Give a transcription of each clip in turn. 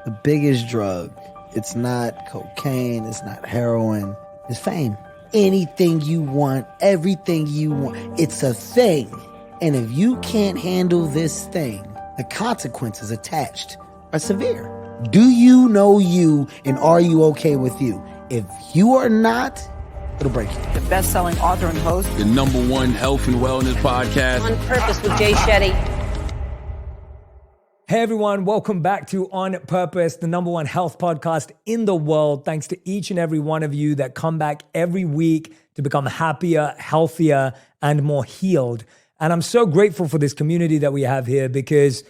The biggest drug. It's not cocaine, it's not heroin, it's fame. Anything you want, everything you want, it's a thing. And if you can't handle this thing, the consequences attached are severe. Do you know you, and are you okay with you? If you are not, it'll break you. The best-selling author and host. The #1 health and wellness podcast. On Purpose with Jay Shetty. Hey everyone, welcome back to On Purpose, the #1 health podcast in the world. Thanks to each and every one of you that come back every week to become happier, healthier, and more healed. And I'm so grateful for this community that we have here because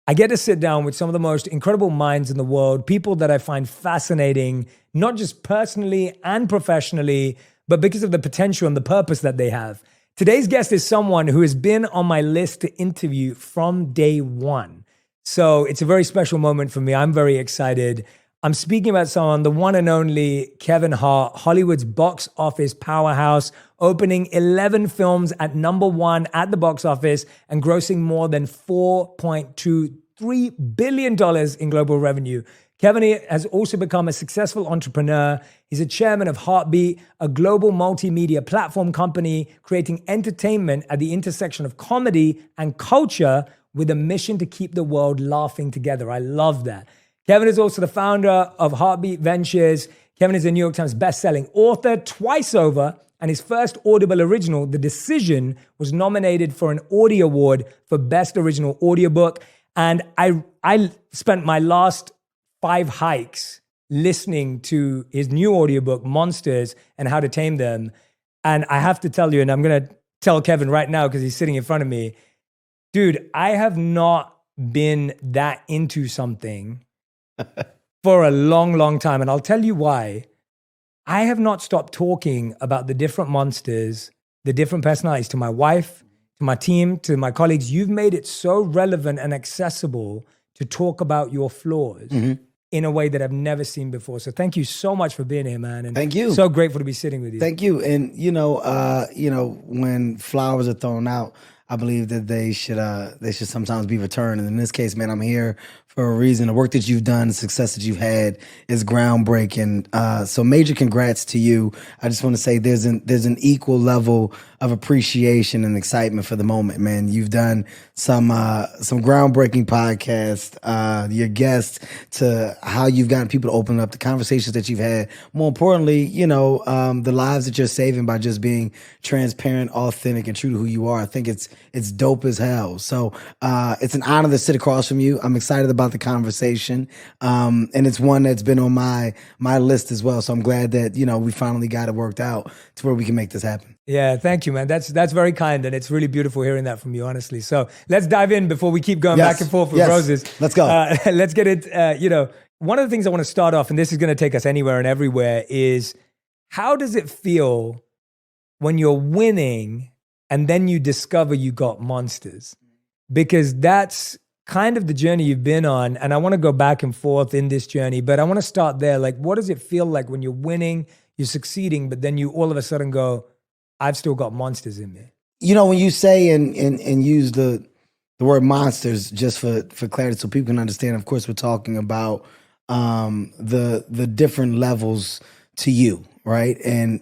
I get to sit down with some of the most incredible minds in the world, people that I find fascinating, not just personally and professionally, but because of the potential and the purpose that they have. Today's guest is someone who has been on my list to interview from day one. So it's a very special moment for me. I'm very excited. I'm speaking about someone, the one and only Kevin Hart, Hollywood's box office powerhouse, opening 11 films at #1 at the box office and grossing more than $4.23 billion in global revenue. Kevin has also become a successful entrepreneur. He's a chairman of Heartbeat, a global multimedia platform company creating entertainment at the intersection of comedy and culture with a mission to keep the world laughing together. I love that. Kevin is also the founder of Heartbeat Ventures. Kevin is a New York Times bestselling author twice over, and his first Audible original, The Decision, was nominated for an Audie Award for Best Original Audiobook. And I spent my last 5 hikes listening to his new audiobook, Monsters and How to Tame Them. And I have to tell you, and I'm going to tell Kevin right now because he's sitting in front of me, dude, I have not been that into something for a long, long time. And I'll tell you why. I have not stopped talking about the different monsters, the different personalities to my wife, to my team, to my colleagues. You've made it so relevant and accessible to talk about your flaws in a way that I've never seen before. So thank you so much for being here, man. And thank you. So grateful to be sitting with you. Thank you. And when flowers are thrown out, I believe that they should sometimes be returned. And in this case, man, I'm here for a reason. The work that you've done, the success that you've had is groundbreaking. So major congrats to you. I just want to say there's an equal level of appreciation and excitement for the moment, man. You've done some groundbreaking podcasts, your guests, to how you've gotten people to open up, the conversations that you've had. More importantly, the lives that you're saving by just being transparent, authentic, and true to who you are. I think it's dope as hell. So it's an honor to sit across from you. I'm excited about the conversation, and it's one that's been on my list as well. So I'm glad that we finally got it worked out to where we can make this happen. Yeah, thank you, man. That's very kind, and it's really beautiful hearing that from you, honestly. So let's dive in before we keep going back and forth with roses. Let's go. Let's get it. One of the things I want to start off, and this is going to take us anywhere and everywhere, is how does it feel when you're winning and then you discover you got monsters? Because that's kind of the journey you've been on. And I want to go back and forth in this journey, but I want to start there. Like, what does it feel like when you're winning, you're succeeding, but then you all of a sudden go, I've still got monsters in me? When you say and use the word monsters, just for clarity so people can understand, of course, we're talking about the different levels to you, right? And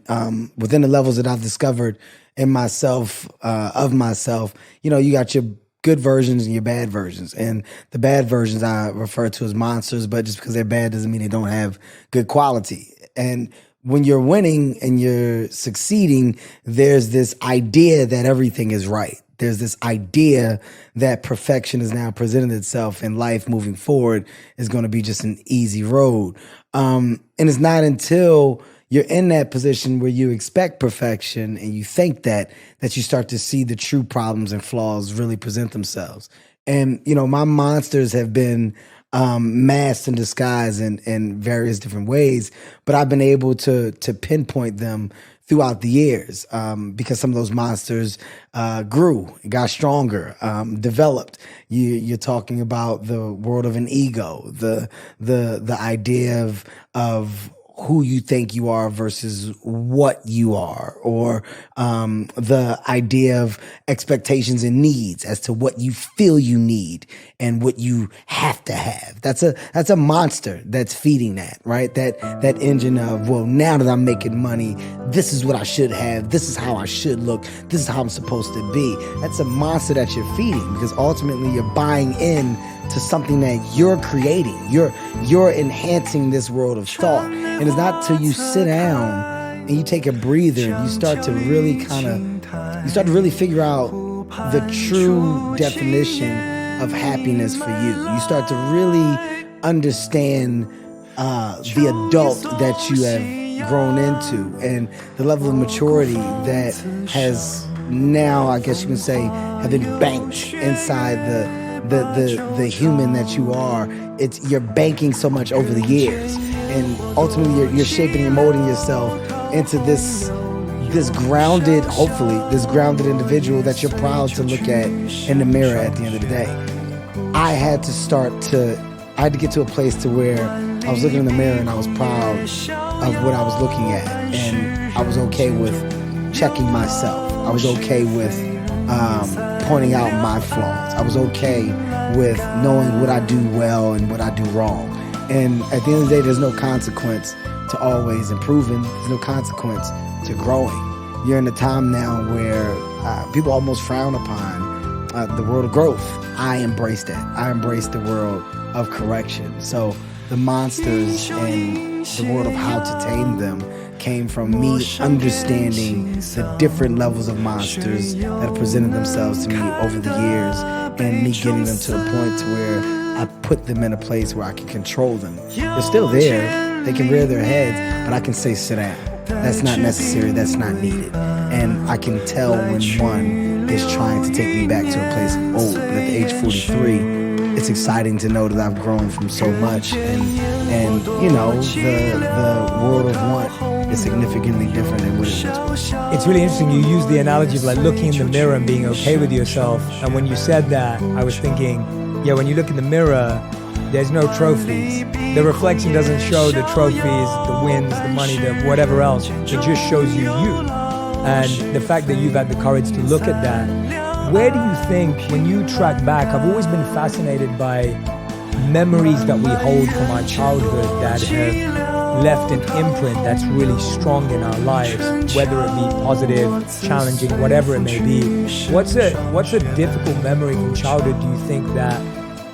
within the levels that I've discovered in myself, of myself, you got your good versions and your bad versions. And the bad versions I refer to as monsters, but just because they're bad doesn't mean they don't have good quality. And when you're winning and you're succeeding, there's this idea that everything is right. There's this idea that perfection is now presented itself in life moving forward is going to be just an easy road. And it's not until you're in that position where you expect perfection and you think that you start to see the true problems and flaws really present themselves. And, my monsters have been masked and disguised in various different ways, but I've been able to pinpoint them throughout the years because some of those monsters grew, got stronger, developed. You're talking about the world of an ego, the idea of who you think you are versus what you are, or the idea of expectations and needs as to what you feel you need and what you have to have. That's a monster that's feeding that, right? That engine of, well, now that I'm making money, this is what I should have. This is how I should look. This is how I'm supposed to be. That's a monster that you're feeding, because ultimately you're buying in to something that you're creating. You're enhancing this world of thought. And it's not till you sit down and you take a breather and you start to really figure out the true definition of happiness for you. You start to really understand the adult that you have grown into, and the level of maturity that has now, I guess you can say, have been banked inside the human that you are. You're banking so much over the years, and ultimately you're shaping and molding yourself into this grounded, hopefully this grounded individual that you're proud to look at in the mirror at the end of the day. I had to get to a place to where I was looking in the mirror and I was proud of what I was looking at, and I was okay with checking myself. I was okay with pointing out my flaws. I was okay with knowing what I do well and what I do wrong. And at the end of the day, there's no consequence to always improving. There's no consequence to growing. You're in a time now where people almost frown upon the world of growth. I embraced that. I embraced the world of correction. So the monsters and the world of how to tame them came from me understanding the different levels of monsters that have presented themselves to me over the years, and me getting them to the point to where I put them in a place where I can control them. They're still there. They can rear their heads, but I can say, sit down. That's not necessary. That's not needed. And I can tell when one is trying to take me back to a place old. But at the age 43, it's exciting to know that I've grown from so much, and you know, the world of want is significantly different than what it was. It's really interesting. You use the analogy of like looking in the mirror and being okay with yourself. And when you said that, I was thinking, yeah, when you look in the mirror, there's no trophies. The reflection doesn't show the trophies, the wins, the money, the whatever else. It just shows you you. And the fact that you've had the courage to look at that, where do you think, when you track back, I've always been fascinated by memories that we hold from our childhood that have left an imprint that's really strong in our lives, whether it be positive, challenging, whatever it may be. What's a difficult memory from childhood, do you think, that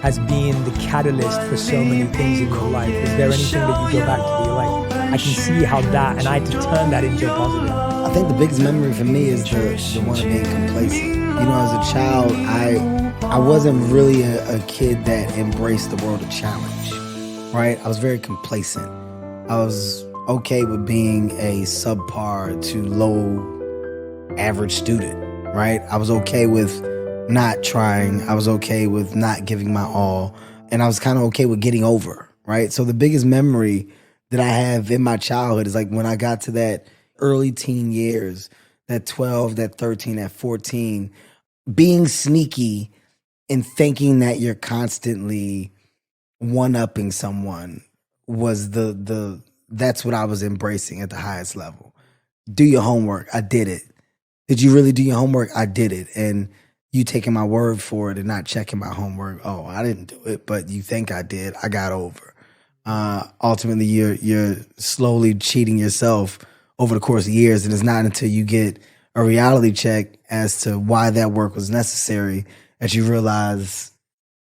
has been the catalyst for so many things in your life? Is there anything that you go back to that you're like, I can see how that, and I had to turn that into a positive? I think the biggest memory for me is the one of being complacent. You know, as a child, I wasn't really a kid that embraced the world of challenge, right? I was very complacent. I was okay with being a subpar to low average student, right? I was okay with not trying. I was okay with not giving my all. And I was kind of okay with getting over, right? So the biggest memory that I have in my childhood is like when I got to that early teen years, that 12, that 13, that 14, being sneaky and thinking that you're constantly one-upping someone was that's what I was embracing at the highest level. Do your homework. I did it. Did you really do your homework? I did it. And you taking my word for it and not checking my homework. Oh, I didn't do it, but you think I did. I got over. Ultimately, you're slowly cheating yourself over the course of years, and it's not until you get a reality check as to why that work was necessary that you realize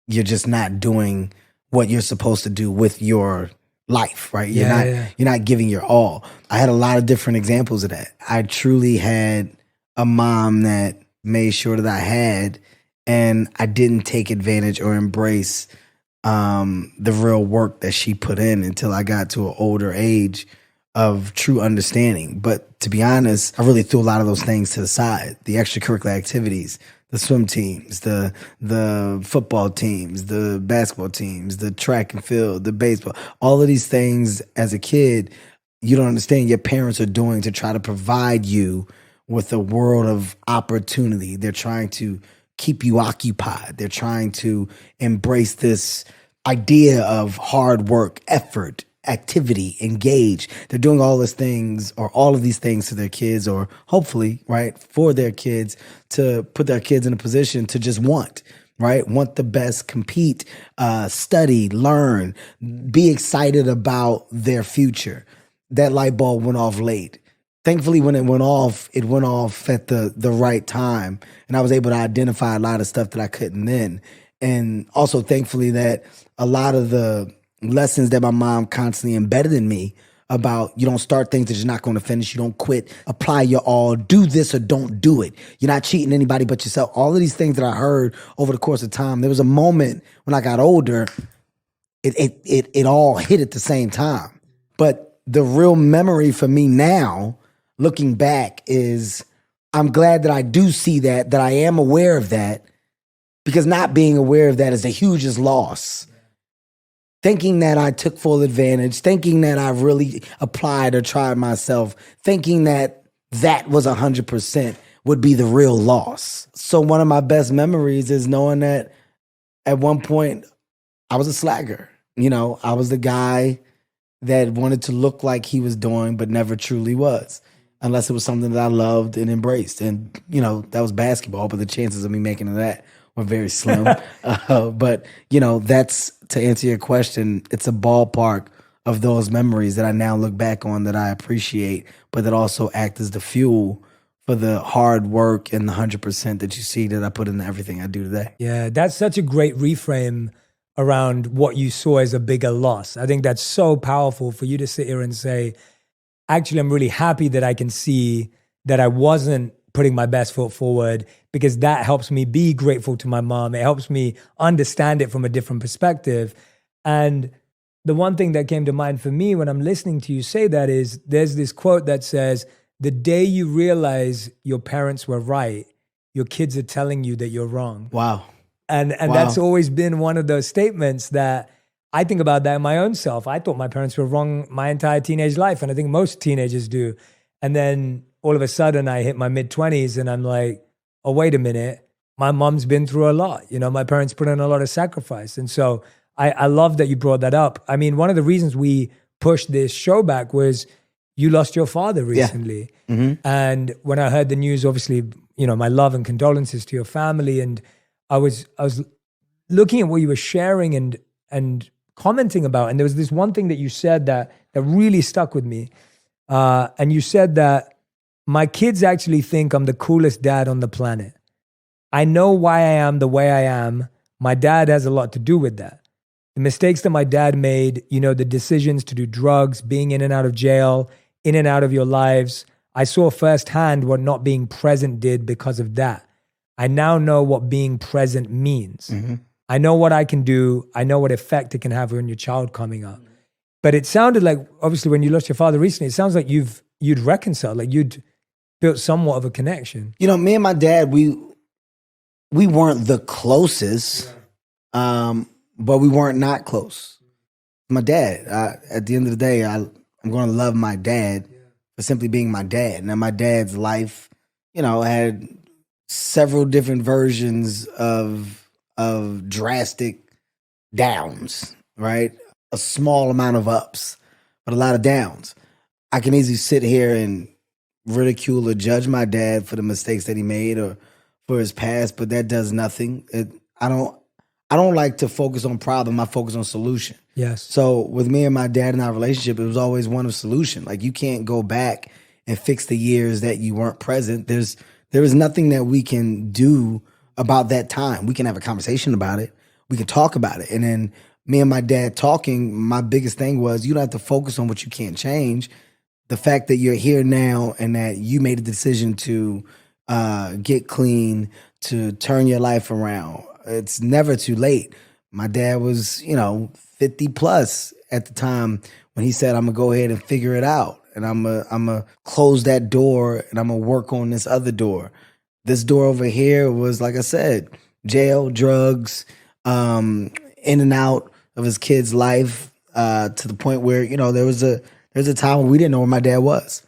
you're just not doing what you're supposed to do with your life, right? You're not giving your all. I had a lot of different examples of that. I truly had a mom that made sure that I had, and I didn't take advantage or embrace the real work that she put in until I got to an older age of true understanding. But to be honest, I really threw a lot of those things to the side. The extracurricular activities, the swim teams, the football teams, the basketball teams, the track and field, the baseball, all of these things as a kid, you don't understand your parents are doing to try to provide you with a world of opportunity. They're trying to keep you occupied. They're trying to embrace this idea of hard work, effort, activity, engaged. They're doing all these things or all of these things to their kids, or hopefully, right, for their kids, to put their kids in a position to just want the best, compete, study, learn, be excited about their future. That light bulb went off late. Thankfully, when it went off at the right time. And I was able to identify a lot of stuff that I couldn't then. And also, thankfully, that a lot of the lessons that my mom constantly embedded in me about you don't start things that you're not going to finish, you don't quit, apply your all, do this or don't do it. You're not cheating anybody but yourself. All of these things that I heard over the course of time, there was a moment when I got older, it all hit at the same time. But the real memory for me now, looking back, is I'm glad that I do see that I am aware of that, because not being aware of that is the hugest loss. Thinking that I took full advantage, thinking that I really applied or tried myself, thinking that was 100% would be the real loss. So one of my best memories is knowing that at one point I was a slacker. I was the guy that wanted to look like he was doing, but never truly was, unless it was something that I loved and embraced. And, that was basketball, but the chances of me making that were very slim. But, that's, to answer your question, it's a ballpark of those memories that I now look back on that I appreciate, but that also act as the fuel for the hard work and the 100% that you see that I put into everything I do today. Yeah, that's such a great reframe around what you saw as a bigger loss. I think that's so powerful for you to sit here and say, actually, I'm really happy that I can see that I wasn't putting my best foot forward, because that helps me be grateful to my mom. It helps me understand it from a different perspective. And the one thing that came to mind for me when I'm listening to you say that is, there's this quote that says, the day you realize your parents were right, your kids are telling you that you're wrong. Wow. And Wow. That's always been one of those statements that I think about that in my own self. I thought my parents were wrong my entire teenage life, and I think most teenagers do. And then all of a sudden I hit my mid-20s and I'm like, oh, wait a minute. My mom's been through a lot. My parents put in a lot of sacrifice. And so I love that you brought that up. I mean, one of the reasons we pushed this show back was you lost your father recently. Yeah. Mm-hmm. And when I heard the news, obviously, my love and condolences to your family. And I was looking at what you were sharing and commenting about. And there was this one thing that you said that really stuck with me. And you said that my kids actually think I'm the coolest dad on the planet. I know why I am the way I am. My dad has a lot to do with that. The mistakes that my dad made, the decisions to do drugs, being in and out of jail, in and out of your lives. I saw firsthand what not being present did because of that. I now know what being present means. Mm-hmm. I know what I can do. I know what effect it can have on your child coming up. But it sounded like, obviously, when you lost your father recently, it sounds like you'd reconciled, like you'd built somewhat of a connection. Me and my dad, we weren't the closest, but we weren't not close. My dad, at the end of the day, I'm going to love my dad for simply being my dad. Now, my dad's life, had several different versions of drastic downs, right? A small amount of ups, but a lot of downs. I can easily sit here and ridicule or judge my dad for the mistakes that he made or for his past, but that does nothing. I don't like to focus on problem. I focus on solution. Yes. So with me and my dad in our relationship, it was always one of solution. Like, you can't go back and fix the years that you weren't present. There is nothing that we can do about that time. We can have a conversation about it. We can talk about it. And then me and my dad talking, my biggest thing was, you don't have to focus on what you can't change. The fact that you're here now and that you made a decision to get clean, to turn your life around, it's never too late. My dad was, 50 plus at the time when he said, I'm gonna go ahead and figure it out. And I'm gonna close that door and I'm gonna work on this other door. This door over here was, like I said, jail, drugs, in and out of his kid's life, to the point where, there's a time when we didn't know where my dad was.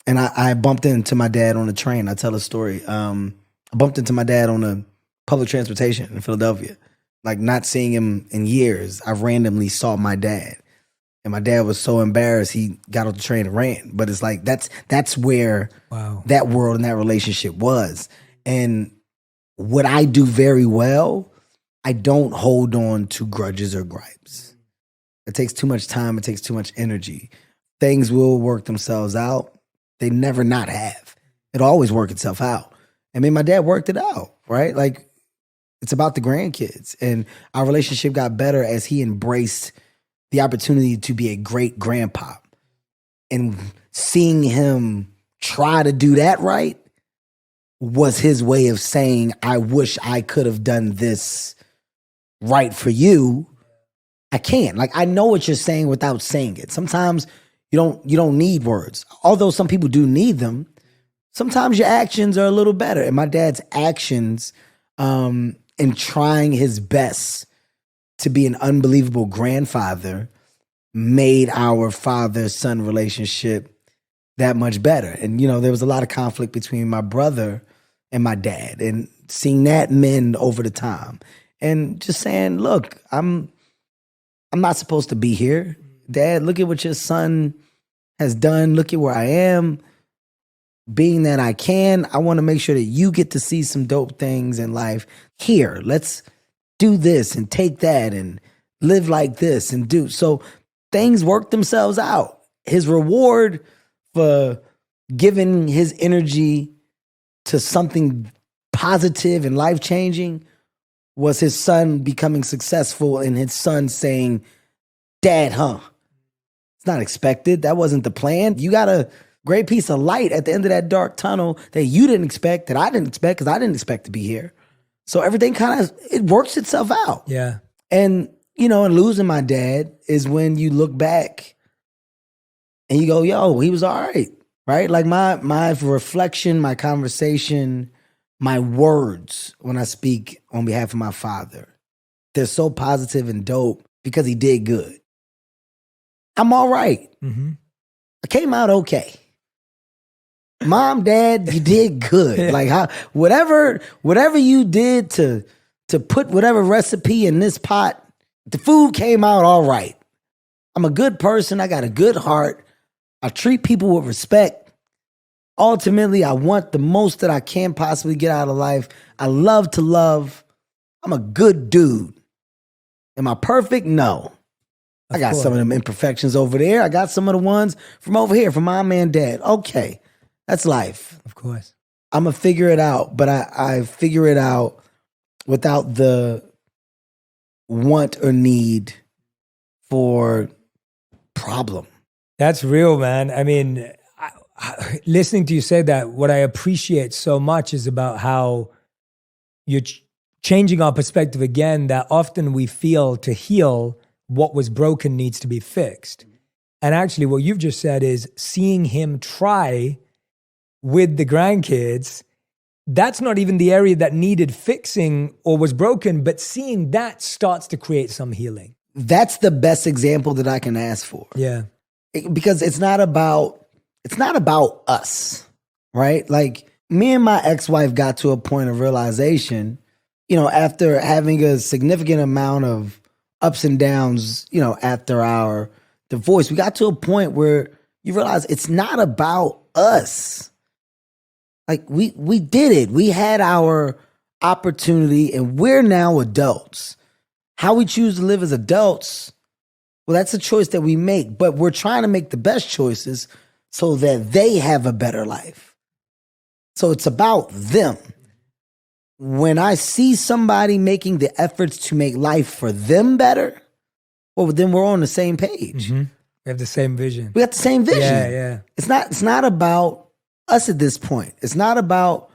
And I bumped into my dad on a train. I tell a story. I bumped into my dad on a public transportation in Philadelphia. Like, not seeing him in years, I randomly saw my dad. And my dad was so embarrassed, he got off the train and ran. But it's like, that's where that world and that relationship was. And what I do very well, I don't hold on to grudges or gripes. It takes too much time. It takes too much energy. Things will work themselves out. They never not have. It'll always work itself out. I mean, my dad worked it out, right? Like, it's about the grandkids. And our relationship got better as he embraced the opportunity to be a great grandpa. And seeing him try to do that right was his way of saying, I wish I could have done this right for you. I can't. Like, I know what you're saying without saying it. Sometimes you don't need words. Although some people do need them, sometimes your actions are a little better. And my dad's actions in trying his best to be an unbelievable grandfather made our father-son relationship that much better. And, there was a lot of conflict between my brother and my dad, and seeing that mend over the time. And just saying, look, I'm not supposed to be here. Dad, look at what your son has done. Look at where I am. Being that I can, I want to make sure that you get to see some dope things in life. Here, let's do this and take that and live like this and do. So things work themselves out. His reward for giving his energy to something positive and life-changing was his son becoming successful and his son saying, Dad, it's not expected. That wasn't the plan. You got a great piece of light at the end of that dark tunnel that you didn't expect, that I didn't expect, because I didn't expect to be here. So everything it works itself out. Yeah. And, and losing my dad is when you look back and you go, yo, he was all right, right? Like my reflection, my conversation, my words when I speak on behalf of my father, they're so positive and dope because he did good. I'm all right. Mm-hmm. I came out okay. Mom, Dad, you did good. Like whatever you did to put whatever recipe in this pot, the food came out all right. I'm a good person. I got a good heart. I treat people with respect. Ultimately, I want the most that I can possibly get out of life. I love to love. I'm a good dude. Am I perfect? No. I got some of them imperfections over there. I got some of the ones from over here, from my man, Dad. Okay. That's life. Of course. I'm going to figure it out, but I figure it out without the want or need for problem. That's real, man. I mean, listening to you say that, what I appreciate so much is about how you're changing our perspective again, that often we feel to heal, what was broken needs to be fixed. And actually what you've just said is seeing him try with the grandkids, that's not even the area that needed fixing or was broken, but seeing that starts to create some healing. That's the best example that I can ask for. Yeah. Because it's not about us, right? Like, me and my ex-wife got to a point of realization, after having a significant amount of ups and downs, after our divorce, we got to a point where you realize it's not about us. Like, we did it. We had our opportunity and we're now adults. How we choose to live as adults, well, that's a choice that we make, but we're trying to make the best choices so that they have a better life. So it's about them. When I see somebody making the efforts to make life for them better, well, then we're on the same page. Mm-hmm. We have the same vision. We got the same vision. Yeah. It's not about us at this point. It's not about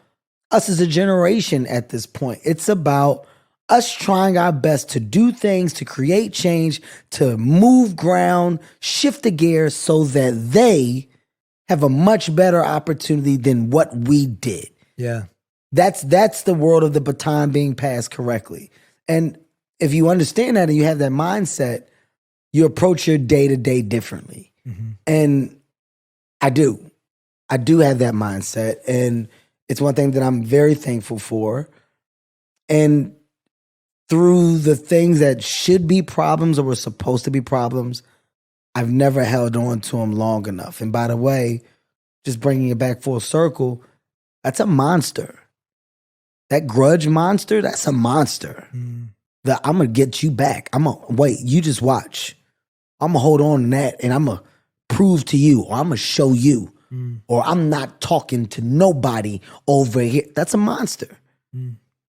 us as a generation at this point. It's about us trying our best to do things, to create change, to move ground, shift the gear so that they have a much better opportunity than what we did. Yeah. That's the world of the baton being passed correctly. And if you understand that and you have that mindset, you approach your day-to-day differently. Mm-hmm. And I do have that mindset. And it's one thing that I'm very thankful for. And through the things that should be problems or were supposed to be problems, I've never held on to them long enough. And by the way, just bringing it back full circle, that's a monster. That grudge monster, that's a monster. That I'm going to get you back. Wait, you just watch. I'm going to hold on to that and I'm going to prove to you, or I'm going to show you, or I'm not talking to nobody over here. That's a monster.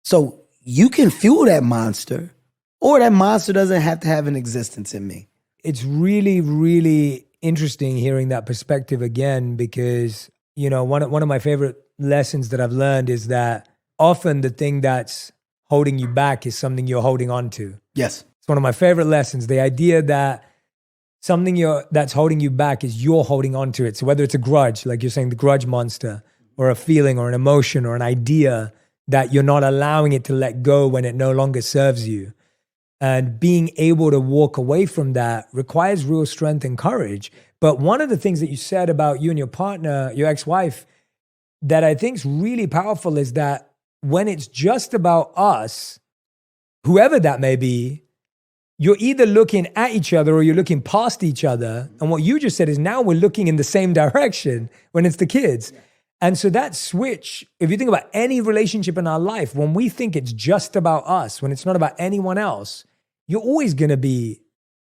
So you can fuel that monster, or that monster doesn't have to have an existence in me. It's really, really interesting hearing that perspective again, because, you know, one of my favorite lessons that I've learned is that often the thing that's holding you back is something you're holding on to. Yes. It's one of my favorite lessons. The idea that something that's holding you back is you're holding on to it. So whether it's a grudge, like you're saying, the grudge monster, or a feeling or an emotion or an idea that you're not allowing it to let go when it no longer serves you. And being able to walk away from that requires real strength and courage. But one of the things that you said about you and your partner, your ex-wife, that I think is really powerful is that when it's just about us, whoever that may be, you're either looking at each other or you're looking past each other. And what you just said is now we're looking in the same direction when it's the kids. And so that switch, if you think about any relationship in our life, when we think it's just about us, when it's not about anyone else, you're always going to be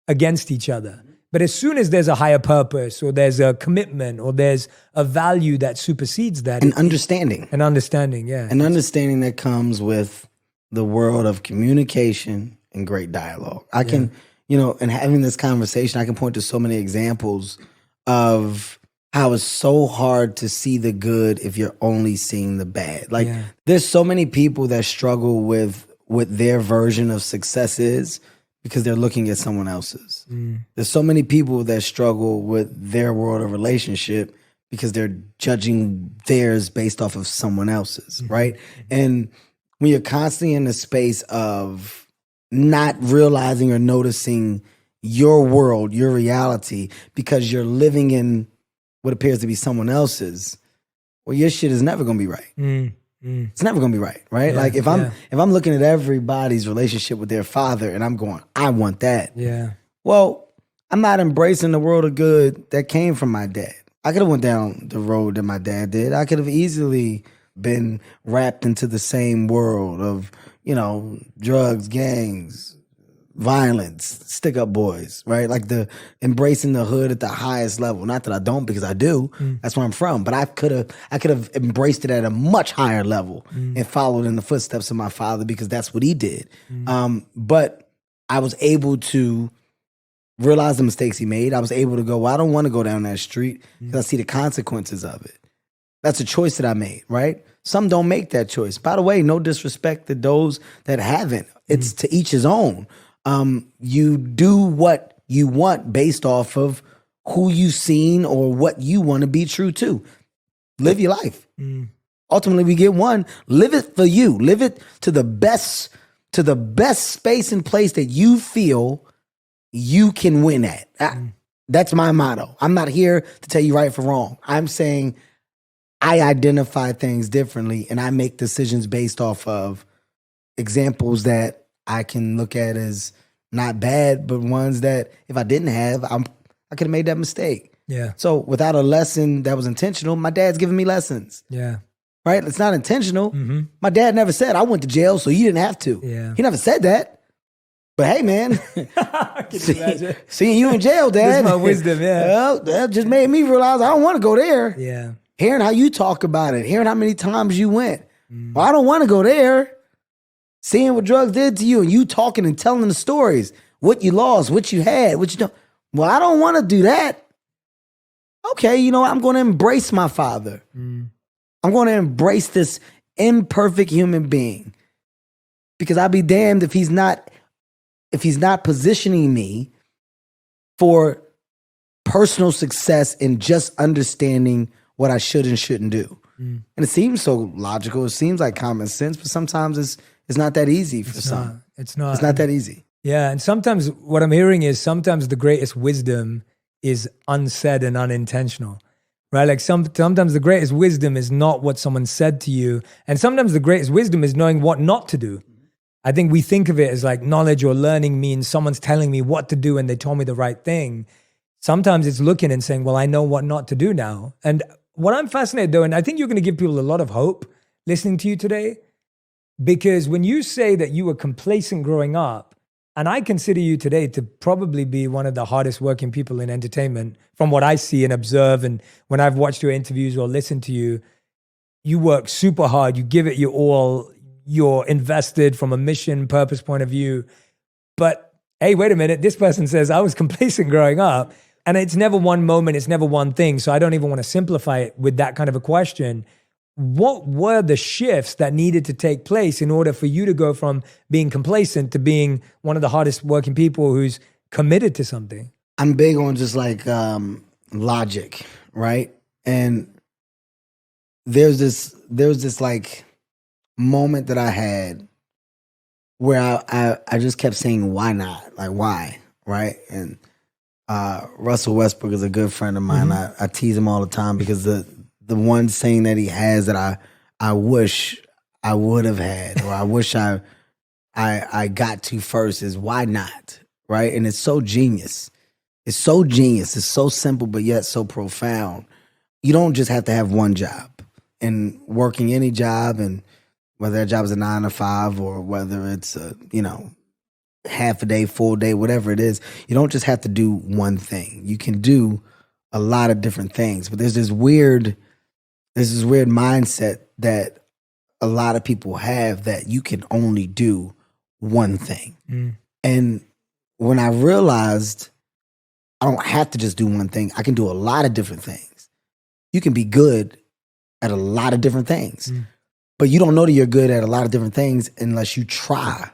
against each other. But as soon as there's a higher purpose, or there's a commitment, or there's a value that supersedes that. An understanding. An understanding, yeah. An understanding that comes with the world of communication and great dialogue. I can, you know, and having this conversation, I can point to so many examples of how it's so hard to see the good if you're only seeing the bad. Like there's so many people that struggle with what their version of success is because they're looking at someone else's. There's so many people that struggle with their world of relationship because they're judging theirs based off of someone else's, right? And when you're constantly in the space of not realizing or noticing your world, your reality, because you're living in what appears to be someone else's, well, your shit is never gonna be right. It's never gonna be right? Yeah, like if I'm looking at everybody's relationship with their father and I'm going, I want that. Yeah. Well, I'm not embracing the world of good that came from my dad. I could have went down the road that my dad did. I could have easily been wrapped into the same world of, you know, drugs, gangs, violence, stick-up boys, right? Like the embracing the hood at the highest level. Not that I don't, because I do. That's where I'm from. But I could have embraced it at a much higher level and followed in the footsteps of my father, because that's what he did. But I was able to realize the mistakes he made. I was able to go, well, I don't want to go down that street because I see the consequences of it. That's a choice that I made, right? Some don't make that choice. By the way, no disrespect to those that haven't. It's to each his own. You do what you want based off of who you've seen or what you want to be true to. Live your life. Ultimately, we get one. Live it for you. Live it to the best space and place that you feel you can win at. That's my motto. I'm not here to tell you right from wrong. I'm saying I identify things differently and I make decisions based off of examples that I can look at as not bad, but ones that if I didn't have, I could have made that mistake. Yeah. So without a lesson that was intentional, my dad's giving me lessons. Yeah. Right? It's not intentional. My dad never said I went to jail, so you didn't have to. Yeah. He never said that. But hey, man, seeing you in jail, Dad. That's my wisdom, yeah. Well, that just made me realize I don't want to go there. Yeah. Hearing how you talk about it, hearing how many times you went. Well, I don't want to go there. Seeing what drugs did to you and you talking and telling the stories, what you lost, what you had, what you don't. Well, I don't want to do that. Okay, you know what? I'm going to embrace my father. I'm going to embrace this imperfect human being, because I'll be damned if he's not positioning me for personal success in just understanding what I should and shouldn't do. And it seems so logical. It seems like common sense, but sometimes it's not that easy for some. It's not that easy. Yeah, and sometimes what I'm hearing is sometimes the greatest wisdom is unsaid and unintentional, right? Like sometimes the greatest wisdom is not what someone said to you, and sometimes the greatest wisdom is knowing what not to do. I think we think of it as like knowledge or learning means someone's telling me what to do and they told me the right thing. sometimes it's looking and saying, well, I know what not to do now. And what I'm fascinated though, and I think you're going to give people a lot of hope listening to you today, because when you say that you were complacent growing up, and I consider you today to probably be one of the hardest working people in entertainment from what I see and observe. And when I've watched your interviews or listened to you, you work super hard. You give it your all. You're invested from a mission purpose point of view. But hey, wait a minute. This person says I was complacent growing up, and it's never one moment. It's never one thing. So I don't even want to simplify it with that kind of a question. What were the shifts that needed to take place in order for you to go from being complacent to being one of the hardest working people who's committed to something? I'm big on just like logic, right? And there's this like moment that I had where I just kept saying, why not? Like, why? Right? And Russell Westbrook is a good friend of mine. I tease him all the time because the one saying that he has that I wish I would have had, or I wish I got to first is why not? Right? And it's so genius. It's so genius. It's so simple, but yet so profound. You don't just have to have one job. And working any job, and whether that job is a 9 to 5 or whether it's a, half a day, full day, whatever it is, you don't just have to do one thing. You can do a lot of different things. But there's this weird mindset that a lot of people have that you can only do one thing. And when I realized I don't have to just do one thing, I can do a lot of different things. You can be good at a lot of different things. But you don't know that you're good at a lot of different things unless you try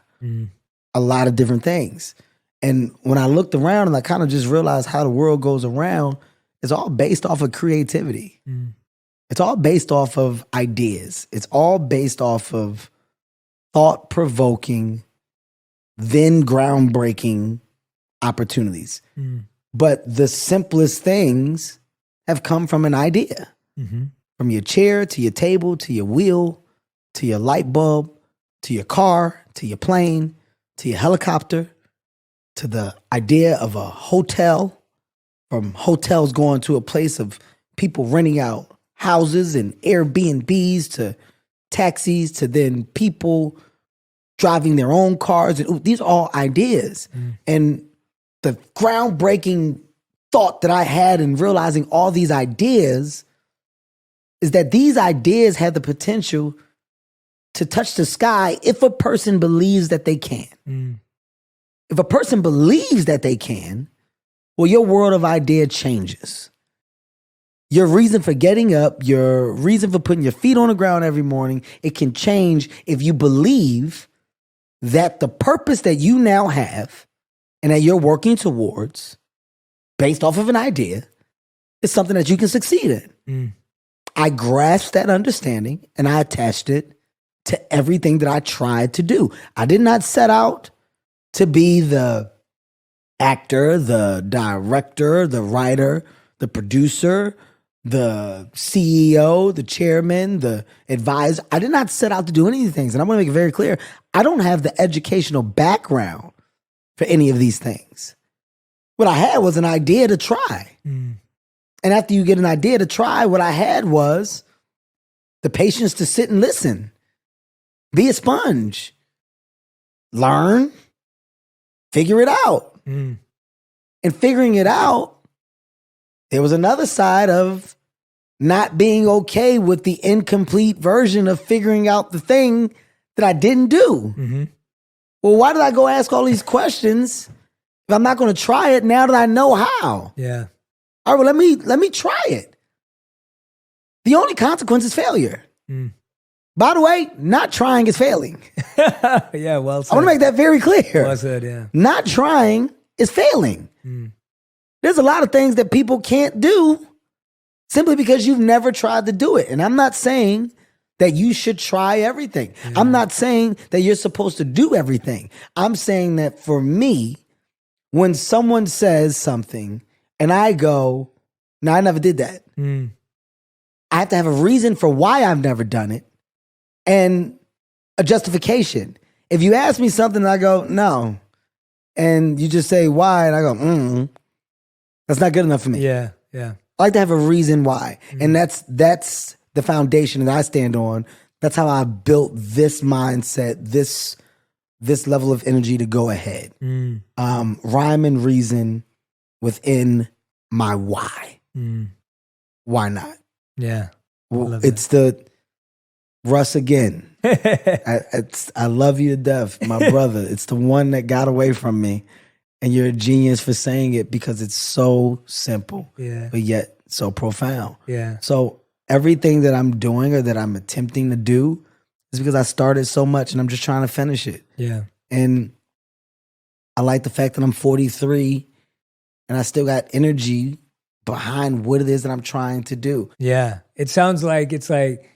a lot of different things. And when I looked around and I kind of just realized how the world goes around, it's all based off of creativity. It's all based off of ideas. It's all based off of thought-provoking, then groundbreaking opportunities. But the simplest things have come from an idea. From your chair to your table to your wheel to your light bulb to your car to your plane to your helicopter to the idea of a hotel, from hotels going to a place of people renting out houses and Airbnbs to taxis to then people driving their own cars. And these are all ideas. And the groundbreaking thought that I had in realizing all these ideas is that these ideas have the potential to touch the sky if a person believes that they can. If a person believes that they can, well, your world of idea changes. Your reason for getting up, your reason for putting your feet on the ground every morning, it can change if you believe that the purpose that you now have and that you're working towards, based off of an idea, is something that you can succeed in. I grasped that understanding and I attached it to everything that I tried to do. I did not set out to be the actor, the director, the writer, the producer, the CEO, the chairman, the advisor. I did not set out to do any of these things. And I want to make it very clear, I don't have the educational background for any of these things. What I had was an idea to try. And after you get an idea to try, what I had was the patience to sit and listen. Be a sponge. Learn. Figure it out. And figuring it out, there was another side of not being okay with the incomplete version of figuring out the thing that I didn't do. Well, why did I go ask all these questions if I'm not going to try it now that I know how? Yeah. All right, well, let me try it. The only consequence is failure. By the way, not trying is failing. Yeah, well said. I want to make that very clear. Well said, yeah. Not trying is failing. There's a lot of things that people can't do simply because you've never tried to do it. And I'm not saying that you should try everything. I'm not saying that you're supposed to do everything. I'm saying that for me, when someone says something and I go, no, I never did that. I have to have a reason for why I've never done it and a justification. If you ask me something and I go, no, and you just say why, and I go, That's not good enough for me. Yeah, yeah. I like to have a reason why. And that's the foundation that I stand on. That's how I built this mindset, this level of energy to go ahead. Rhyme and reason within my why. Why not? Yeah. Well, it's the Russ again. I love you to death, my brother. It's the one that got away from me. And you're a genius for saying it because it's so simple, but yet so profound. Yeah. So everything that I'm doing or that I'm attempting to do is because I started so much and I'm just trying to finish it. Yeah. And I like the fact that I'm 43 and I still got energy behind what it is that I'm trying to do. Yeah. It sounds like it's like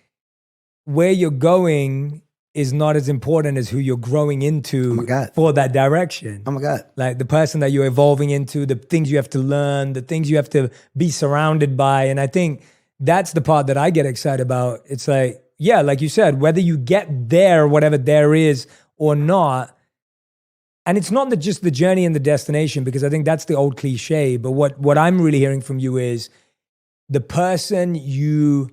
where you're going is not as important as who you're growing into for that direction. Oh my God. Like the person that you're evolving into, the things you have to learn, the things you have to be surrounded by. And I think that's the part that I get excited about. It's like, yeah, like you said, whether you get there, whatever there is or not. And it's not just the journey and the destination, because I think that's the old cliche. But what I'm really hearing from you is the person you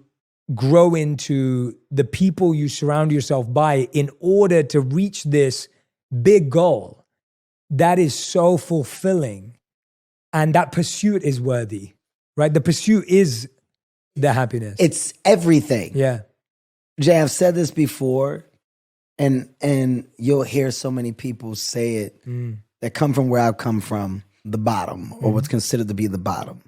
grow into, the people you surround yourself by in order to reach this big goal. That is so fulfilling. And that pursuit is worthy, right? The pursuit is the happiness. It's everything. Yeah. Jay, I've said this before, and you'll hear so many people say it that come from where I've come from, the bottom, or what's considered to be the bottom.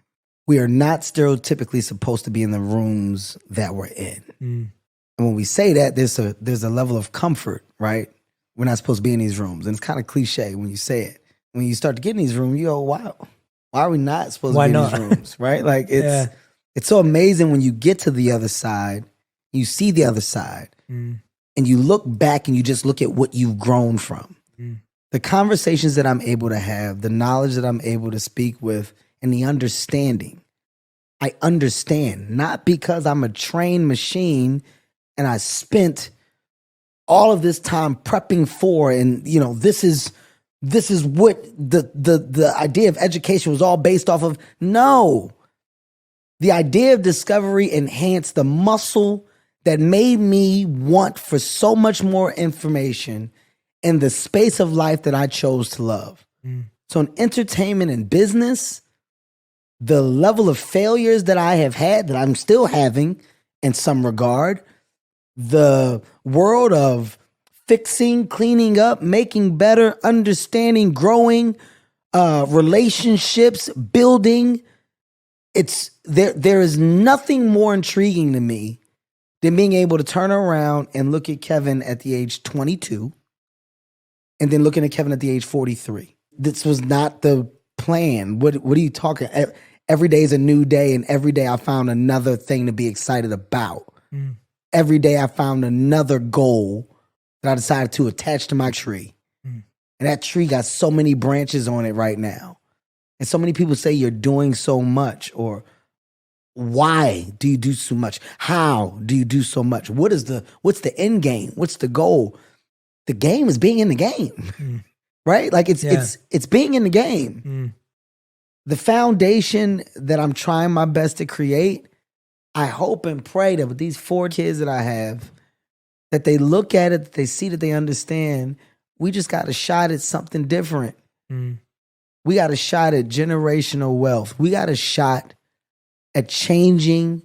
We are not stereotypically supposed to be in the rooms that we're in. And when we say that, there's a level of comfort, right? We're not supposed to be in these rooms. And it's kind of cliche when you say it. When you start to get in these rooms, you go, wow, why are we not supposed to be in these rooms, right? Like it's so amazing when you get to the other side, you see the other side, and you look back and you just look at what you've grown from. The conversations that I'm able to have, the knowledge that I'm able to speak with, and the understanding. I understand, not because I'm a trained machine and I spent all of this time prepping for, and you know, this is what the idea of education was all based off of. No. The idea of discovery enhanced the muscle that made me want for so much more information in the space of life that I chose to love. So in entertainment and business, the level of failures that I have had, that I'm still having in some regard, the world of fixing, cleaning up, making better, understanding, growing, relationships, building, there is nothing more intriguing to me than being able to turn around and look at Kevin at the age 22 and then looking at Kevin at the age 43. This was not the plan. What are you talking? Every day is a new day, and every day I found another thing to be excited about. Every day I found another goal that I decided to attach to my tree. And that tree got so many branches on it right now. And so many people say you're doing so much, or why do you do so much? How do you do so much? What's the end game? What's the goal? The game is being in the game, right? Like it's being in the game. The foundation that I'm trying my best to create, I hope and pray that with these 4 kids that I have, that they look at it, that they see, that they understand, we just got a shot at something different. We got a shot at generational wealth. We got a shot at changing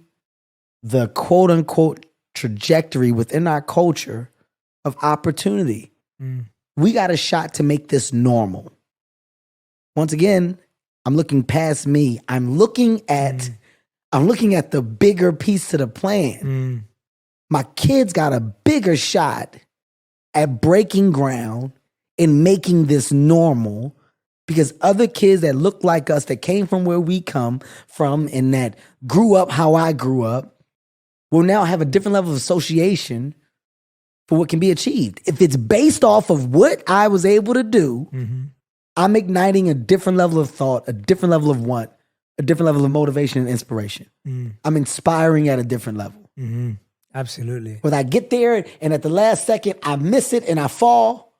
the quote unquote trajectory within our culture of opportunity. We got a shot to make this normal. Once again, I'm looking past me. I'm looking at the bigger piece of the plan. My kids got a bigger shot at breaking ground and making this normal, because other kids that look like us, that came from where we come from and that grew up how I grew up, will now have a different level of association for what can be achieved. If it's based off of what I was able to do, I'm igniting a different level of thought, a different level of want, a different level of motivation and inspiration. I'm inspiring at a different level. Absolutely. When I get there and at the last second I miss it and I fall,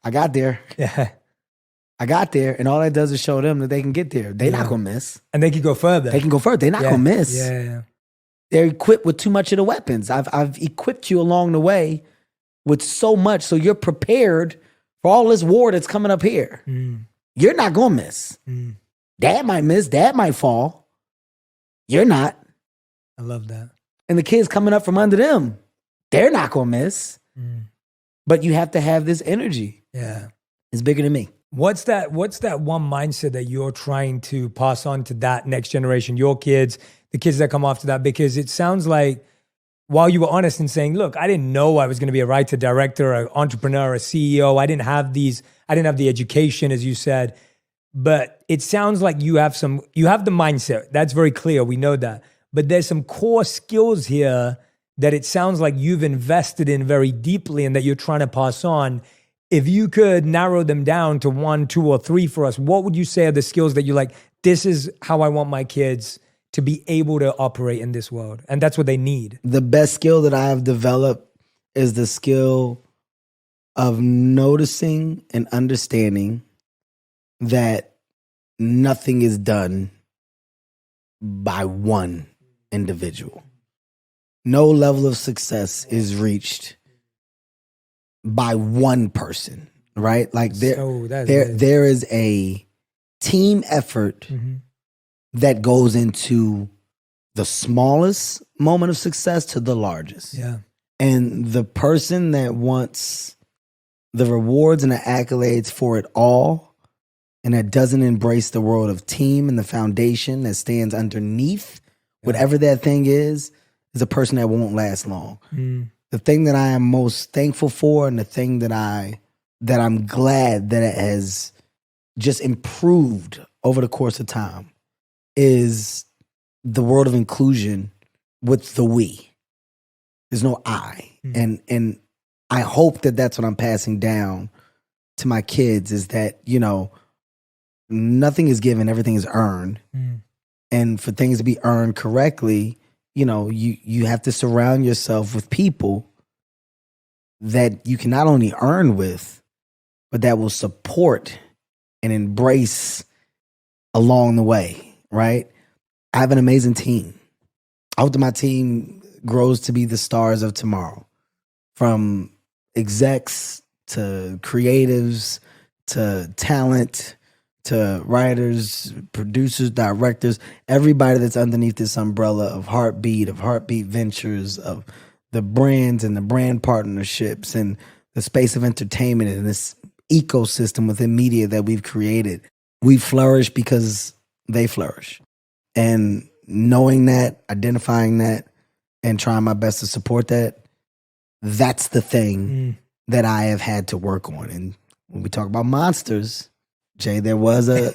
I got there. Yeah. I got there, and all that does is show them that they can get there. They're not going to miss. And they can go further. They can go further. They're not going to miss. Yeah. They're equipped with too much of the weapons. I've equipped you along the way with so much, so you're prepared for all this war that's coming up here. You're not going to miss. Dad might miss. Dad might fall. You're not. I love that. And the kids coming up from under them, they're not going to miss. But you have to have this energy. Yeah. It's bigger than me. What's that one mindset that you're trying to pass on to that next generation, your kids, the kids that come after that? Because it sounds like while you were honest in saying, look, I didn't know I was going to be a writer, director, an entrepreneur, a CEO. I didn't have the education, as you said. But it sounds like you have the mindset. That's very clear. We know that. But there's some core skills here that it sounds like you've invested in very deeply and that you're trying to pass on. If you could narrow them down to 1, 2, or 3 for us, what would you say are the skills that you're like, this is how I want my kids to be able to operate in this world? And that's what they need. The best skill that I have developed is the skill of noticing and understanding that nothing is done by one individual. No level of success is reached by one person, right? Like there is a team effort that goes into the smallest moment of success to the largest. Yeah. And the person that wants the rewards and the accolades for it all and that doesn't embrace the world of team and the foundation that stands underneath whatever that thing is a person that won't last long. The thing that I am most thankful for and the thing that I'm glad that it has just improved over the course of time is the world of inclusion with the we. There's no I. And I hope that that's what I'm passing down to my kids is that, you know, nothing is given, everything is earned. And for things to be earned correctly, you know, you have to surround yourself with people that you can not only earn with, but that will support and embrace along the way, right? I have an amazing team. I hope that my team grows to be the stars of tomorrow. From execs to creatives to talent to writers, producers, directors, everybody that's underneath this umbrella of Heartbeat Ventures, of the brands and the brand partnerships and the space of entertainment and this ecosystem within media that we've created. We flourish because they flourish. And knowing that, identifying that, and trying my best to support that, that's the thing that I have had to work on. And when we talk about monsters, Jay, there was a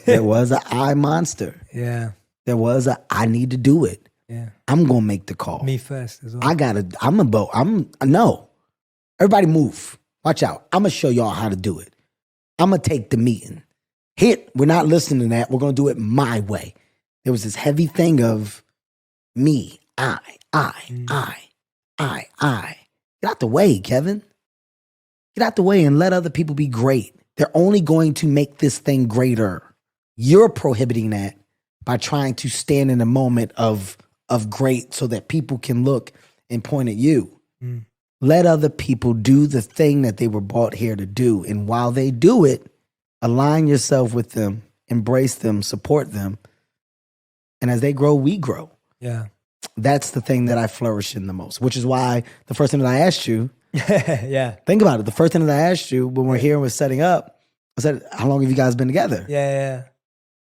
I monster. Yeah. There was I need to do it. Yeah. I'm gonna make the call. Me first as well. No. Everybody move. Watch out. I'm gonna show y'all how to do it. I'm gonna take the meeting. We're not listening to that. We're gonna do it my way. There was this heavy thing of me, I. Get out the way, Kevin. Get out the way and let other people be great. They're only going to make this thing greater. You're prohibiting that by trying to stand in a moment of great so that people can look and point at you. Let other people do the thing that they were brought here to do. And while they do it, align yourself with them, embrace them, support them. And as they grow, we grow. Yeah. That's the thing that I flourish in the most, which is why the first thing that I asked you, yeah. Think about it. The first thing that I asked you when we're here and we're setting up, I said, how long have you guys been together? Yeah.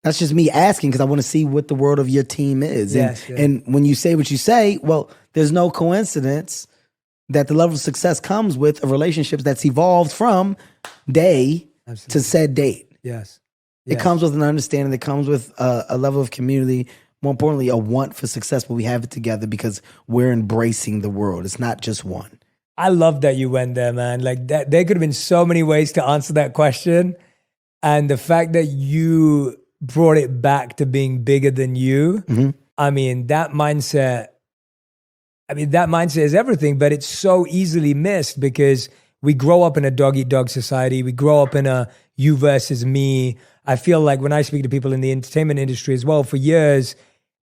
That's just me asking because I want to see what the world of your team is. Yes, and when you say what you say, well, there's no coincidence that the level of success comes with a relationship that's evolved from day to said date. Yes. It comes with an understanding. It comes with a level of community. More importantly, a want for success, but we have it together because we're embracing the world. It's not just one. I love that you went there, man. Like that, there could have been so many ways to answer that question. And the fact that you brought it back to being bigger than you, I mean, that mindset is everything, but it's so easily missed because we grow up in a dog-eat-dog society. We grow up in a you versus me. I feel like when I speak to people in the entertainment industry as well, for years,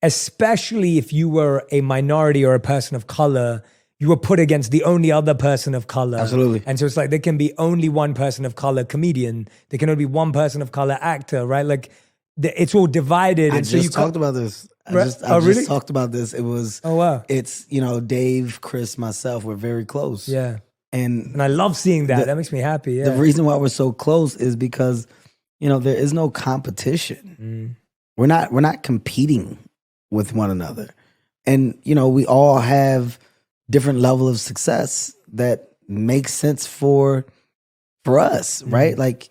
especially if you were a minority or a person of color, you were put against the only other person of color. Absolutely. And so it's like there can be only one person of color comedian. There can only be one person of color actor, right? Like it's all divided. I And so just you talked about this. I Right? just Really? talked about this. It was, Oh, wow. it's, you know, Dave, Chris, myself, we're very close. Yeah. And And I love seeing that. That makes me happy. Yeah. the reason why we're so close is because, you know, there is no competition. We're not competing with one another. And, you know, we all have different level of success that makes sense for us, right? Like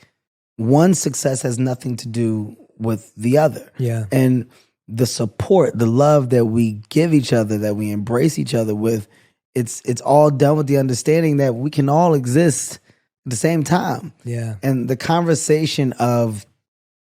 one success has nothing to do with the other. Yeah. And the support, the love that we give each other, that we embrace each other with, it's all done with the understanding that we can all exist at the same time. Yeah. And the conversation of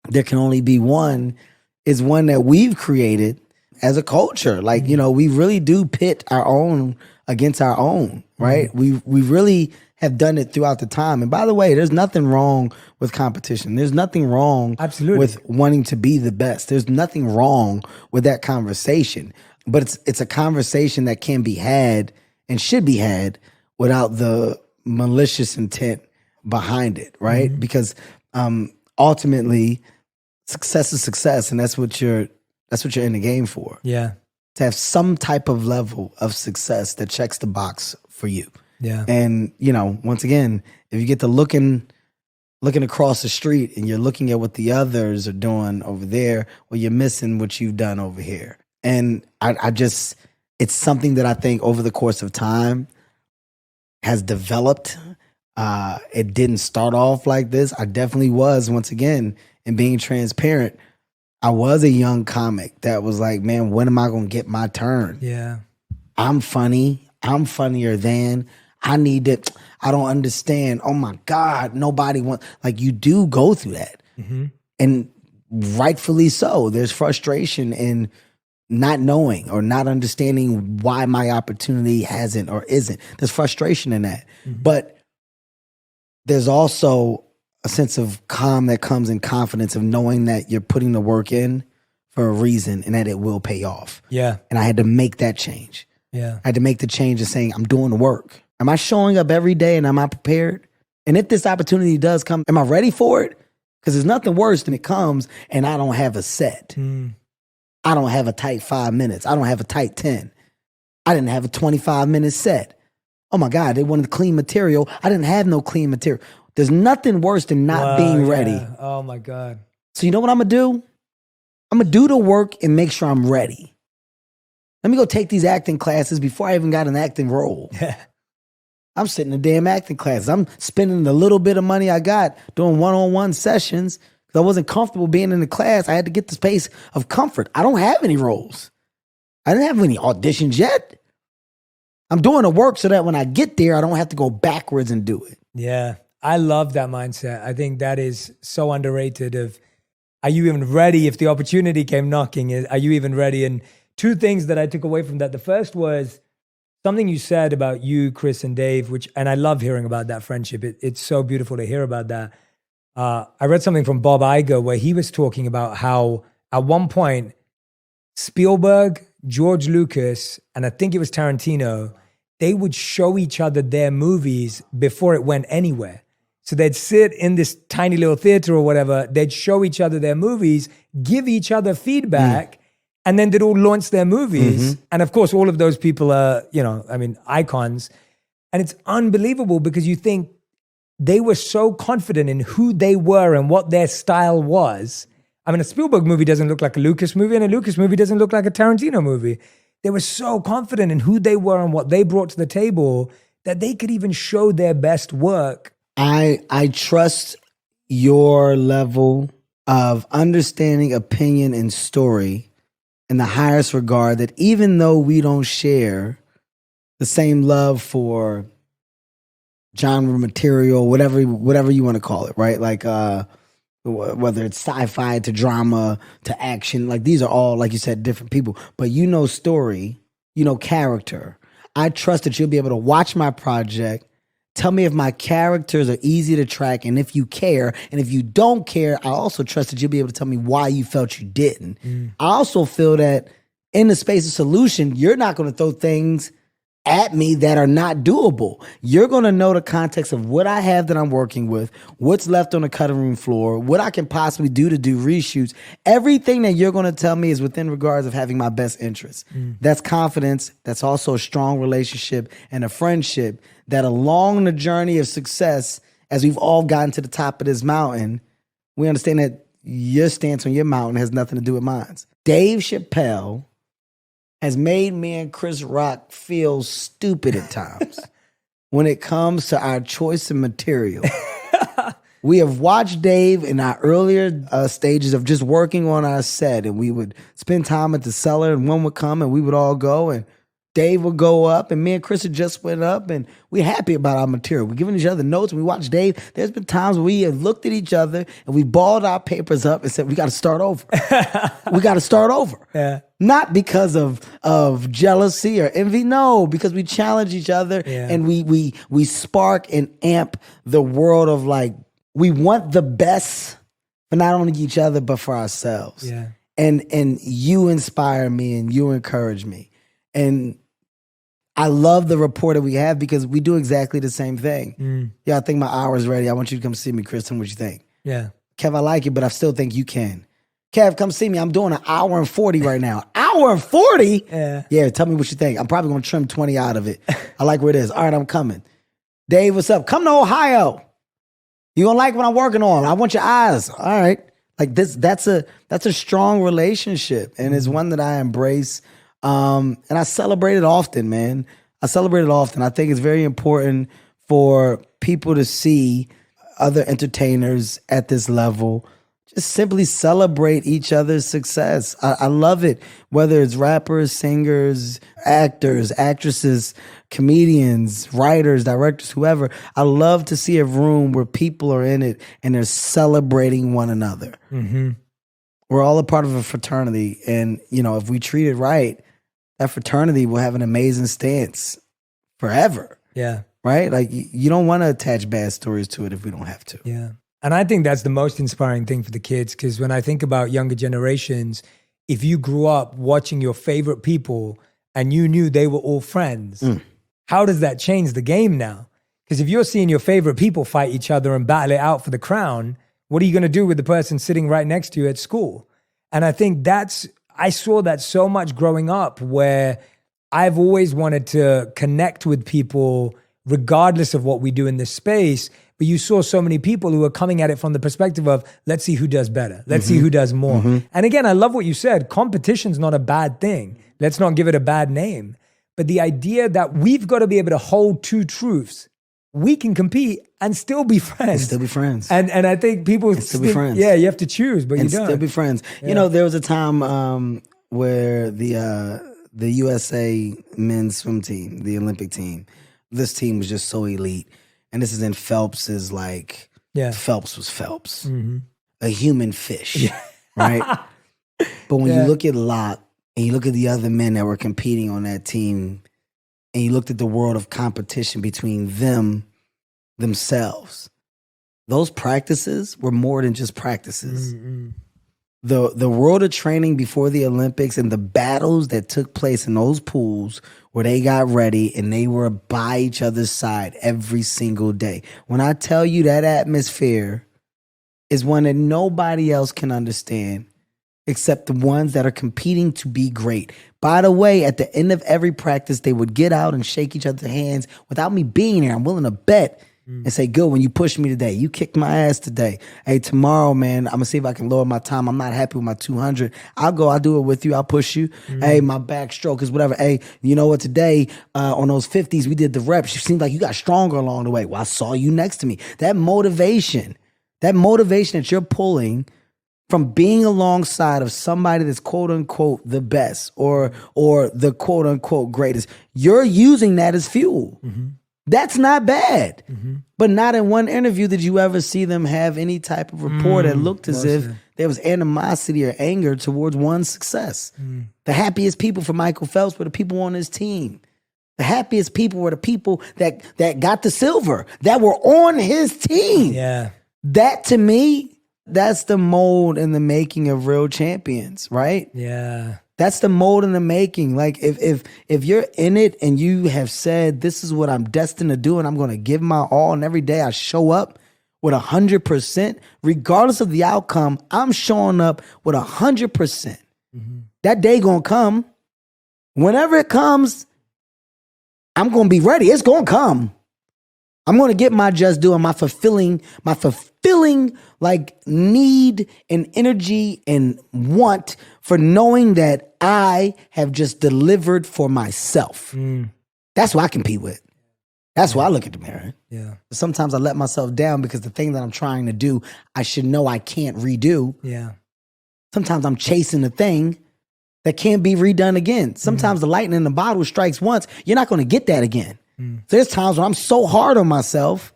there can only be one is one that we've created as a culture. Like, you know, we really do pit our own against our own, right? We really have done it throughout the time. And by the way, there's nothing wrong with competition. There's nothing wrong Absolutely. with wanting to be the best. There's nothing wrong with that conversation. But it's a conversation that can be had and should be had without the malicious intent behind it, right? Because ultimately success is success, and that's what you're in the game for. Yeah. To have some type of level of success that checks the box for you. Yeah. And, you know, once again, if you get to looking across the street and you're looking at what the others are doing over there, well, you're missing what you've done over here. And I just, it's something that I think over the course of time has developed. It didn't start off like this. I definitely was, once again, in being transparent, I was a young comic that was like, man, when am I going to get my turn? Yeah. I'm funny. I'm funnier than. I need it. I don't understand. Oh my God, nobody wants. Like, you do go through that. And rightfully so. There's frustration in not knowing or not understanding why my opportunity hasn't or isn't. There's frustration in that. But there's also a sense of calm that comes in confidence of knowing that you're putting the work in for a reason and that it will pay off. Yeah. And I had to make that change. Yeah. I had to make the change of saying, I'm doing the work. Am I showing up every day and am I prepared? And if this opportunity does come, am I ready for it? Because there's nothing worse than it comes and I don't have a set. I don't have a tight 5 minutes. I don't have a tight 10. I didn't have a 25-minute set. Oh my God, they wanted clean material. I didn't have no clean material. There's nothing worse than not being ready. Yeah. Oh my God. So you know what I'm gonna do? I'm gonna do the work and make sure I'm ready. Let me go take these acting classes before I even got an acting role. I'm sitting in damn acting classes. I'm spending the little bit of money I got doing one-on-one sessions because I wasn't comfortable being in the class. I had to get the space of comfort. I don't have any roles. I didn't have any auditions yet. I'm doing the work so that when I get there, I don't have to go backwards and do it. Yeah. I love that mindset. I think that is so underrated of, are you even ready if the opportunity came knocking? Are you even ready? And two things that I took away from that. The first was something you said about you, Chris, and Dave, and I love hearing about that friendship. It's so beautiful to hear about that. I read something from Bob Iger where he was talking about how at one point, Spielberg, George Lucas, and I think it was Tarantino, they would show each other their movies before it went anywhere. So they'd sit in this tiny little theater or whatever, they'd show each other their movies, give each other feedback, and then they'd all launch their movies. And of course, all of those people are, icons. And it's unbelievable because you think they were so confident in who they were and what their style was. I mean, a Spielberg movie doesn't look like a Lucas movie, and a Lucas movie doesn't look like a Tarantino movie. They were so confident in who they were and what they brought to the table that they could even show their best work. I trust your level of understanding, opinion, and story in the highest regard, that even though we don't share the same love for genre material, whatever you want to call it, right? Like whether it's sci-fi to drama to action, like these are all, like you said, different people. But you know story, you know character. I trust that you'll be able to watch my project Tell me if my characters are easy to track and if you care. And if you don't care, I also trust that you'll be able to tell me why you felt you didn't. I also feel that in the space of solution, you're not going to throw things at me that are not doable. You're going to know the context of what I have that I'm working with, what's left on the cutting room floor, what I can possibly do to do reshoots. Everything that you're going to tell me is within regards of having my best interests. That's confidence. That's also a strong relationship and a friendship that along the journey of success, as we've all gotten to the top of this mountain, we understand that your stance on your mountain has nothing to do with mine. Dave Chappelle has made me and Chris Rock feel stupid at times when it comes to our choice of material. We have watched Dave in our earlier stages of just working on our set, and we would spend time at the cellar, and one would come and we would all go, and Dave would go up, and me and Chris had just went up, and we're happy about our material. We're giving each other notes, and we watch Dave. There's been times where we have looked at each other, and we balled our papers up and said, we got to start over. We got to start over. Yeah. Not because of jealousy or envy, no, because we challenge each other, and we spark and amp the world of like, we want the best for not only each other, but for ourselves. Yeah. And you inspire me and you encourage me. And I love the rapport that we have because we do exactly the same thing. Yeah, I think my hour's ready. I want you to come see me, Chris. Tell me what you think. Yeah. Kev, I like it, but I still think you can. Kev, come see me. I'm doing an hour and 40 right now. Hour and 40? Yeah, tell me what you think. I'm probably going to trim 20 out of it. I like where it is. All right, I'm coming. Dave, what's up? Come to Ohio. You going to like what I'm working on. I want your eyes. All right. Like this, that's a strong relationship, and it's one that I embrace. And I celebrate it often, man. I celebrate it often. I think it's very important for people to see other entertainers at this level just simply celebrate each other's success. I love it, whether it's rappers, singers, actors, actresses, comedians, writers, directors, whoever. I love to see a room where people are in it and they're celebrating one another. We're all a part of a fraternity, and if we treat it right, that fraternity will have an amazing stance forever. Yeah. Right? Like, you don't want to attach bad stories to it if we don't have to. Yeah. And I think that's the most inspiring thing for the kids, because when I think about younger generations, if you grew up watching your favorite people and you knew they were all friends, how does that change the game now? Because if you're seeing your favorite people fight each other and battle it out for the crown, what are you going to do with the person sitting right next to you at school? And I think I saw that so much growing up, where I've always wanted to connect with people regardless of what we do in this space. But you saw so many people who are coming at it from the perspective of, let's see who does better. Let's see who does more. And again, I love what you said. Competition's not a bad thing. Let's not give it a bad name. But the idea that we've got to be able to hold two truths. We can compete and still be friends. And I think people still be friends. Yeah, you have to choose, but you don't. Still be friends. Yeah. There was a time where the USA men's swim team, the Olympic team, this team was just so elite. And this is in Phelps's, like, Phelps was Phelps. A human fish, right? But when you look at Locke and you look at the other men that were competing on that team, and you looked at the world of competition between themselves, those practices were more than just practices. The world of training before the Olympics and the battles that took place in those pools where they got ready and they were by each other's side every single day. When I tell you that atmosphere is one that nobody else can understand except the ones that are competing to be great. By the way, at the end of every practice, they would get out and shake each other's hands without me being there. I'm willing to bet and say, good, when you pushed me today, you kicked my ass today. Hey, tomorrow, man, I'm going to see if I can lower my time. I'm not happy with my 200. I'll do it with you. I'll push you. Hey, my backstroke is whatever. Hey, you know what? Today, on those 50s, we did the reps. It seemed like you got stronger along the way. Well, I saw you next to me. That motivation that you're pulling from being alongside of somebody that's quote unquote the best or the quote unquote greatest, you're using that as fuel. That's not bad. But not in one interview did you ever see them have any type of rapport that looked as if there was animosity or anger towards one's success. The happiest people for Michael Phelps were the people on his team. The happiest people were the people that got the silver, that were on his team. Yeah. That to me, that's the mold in the making of real champions, right? Yeah. That's the mold in the making. Like if you're in it and you have said, this is what I'm destined to do and I'm going to give my all, and every day I show up with 100%, regardless of the outcome, I'm showing up with 100%. Mm-hmm. That day going to come. Whenever it comes, I'm going to be ready. It's going to come. I'm going to get my just due and my fulfilling like need and energy and want for knowing that I have just delivered for myself. That's what I compete with. That's why I look at the mirror. Yeah. Sometimes I let myself down because the thing that I'm trying to do, I should know I can't redo. Yeah. Sometimes I'm chasing the thing that can't be redone again. Sometimes the lightning in the bottle strikes once. You're not going to get that again. So there's times when I'm so hard on myself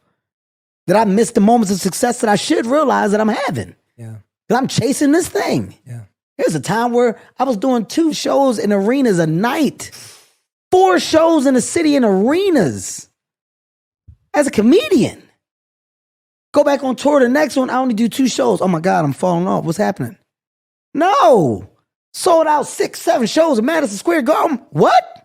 that I miss the moments of success that I should realize that I'm having. Yeah. Because I'm chasing this thing. Yeah. There's a time where I was doing 2 shows in arenas a night. 4 shows in the city in arenas. As a comedian. Go back on tour, the next one, I only do 2 shows. Oh my God, I'm falling off. What's happening? No. Sold out 6, 7 shows in Madison Square Garden. What?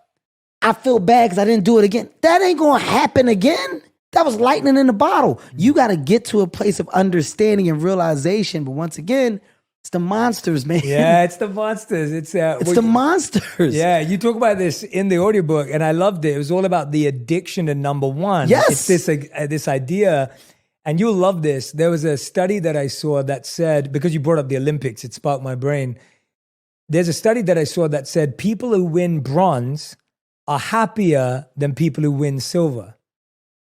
I feel bad because I didn't do it again. That ain't going to happen again. That was lightning in the bottle. You got to get to a place of understanding and realization. But once again, it's the monsters, man. Yeah, it's the monsters. It's the monsters. Yeah, you talk about this in the audiobook, and I loved it. It was all about the addiction to number one. Yes. It's this idea, and you'll love this. There was a study that I saw that said, because you brought up the Olympics, it sparked my brain. There's a study that I saw that said people who win bronze are happier than people who win silver.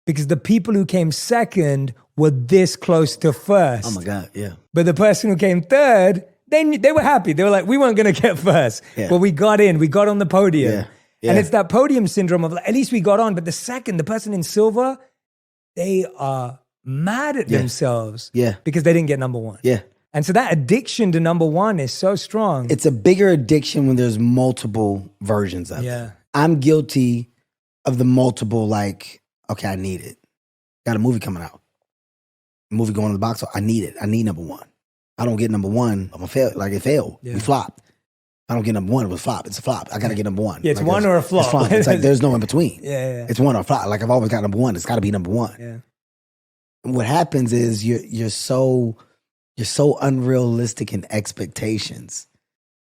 Because the people who came second were this close to first. Oh my God, yeah. But the person who came third, they were happy. They were like, we weren't going to get first. Yeah. But we got in. We got on the podium. Yeah. Yeah. And it's that podium syndrome of, like, at least we got on. But the person in silver, they are mad at themselves because they didn't get number one. Yeah. And so that addiction to number one is so strong. It's a bigger addiction when there's multiple versions of it. I'm guilty of the multiple, like, okay, I need it. Got a movie coming out. Movie going to the box office. I need it. I need number one. I don't get number one, I'm gonna fail. Like, it failed. We flopped. I don't get number one, it was flop. It's a flop. I gotta get number one. Yeah, it's like, one or a flop. It's flop. It's like there's no in between. Yeah. It's one or a flop. Like, I've always got number one. It's gotta be number one. Yeah. And what happens is you're so unrealistic in expectations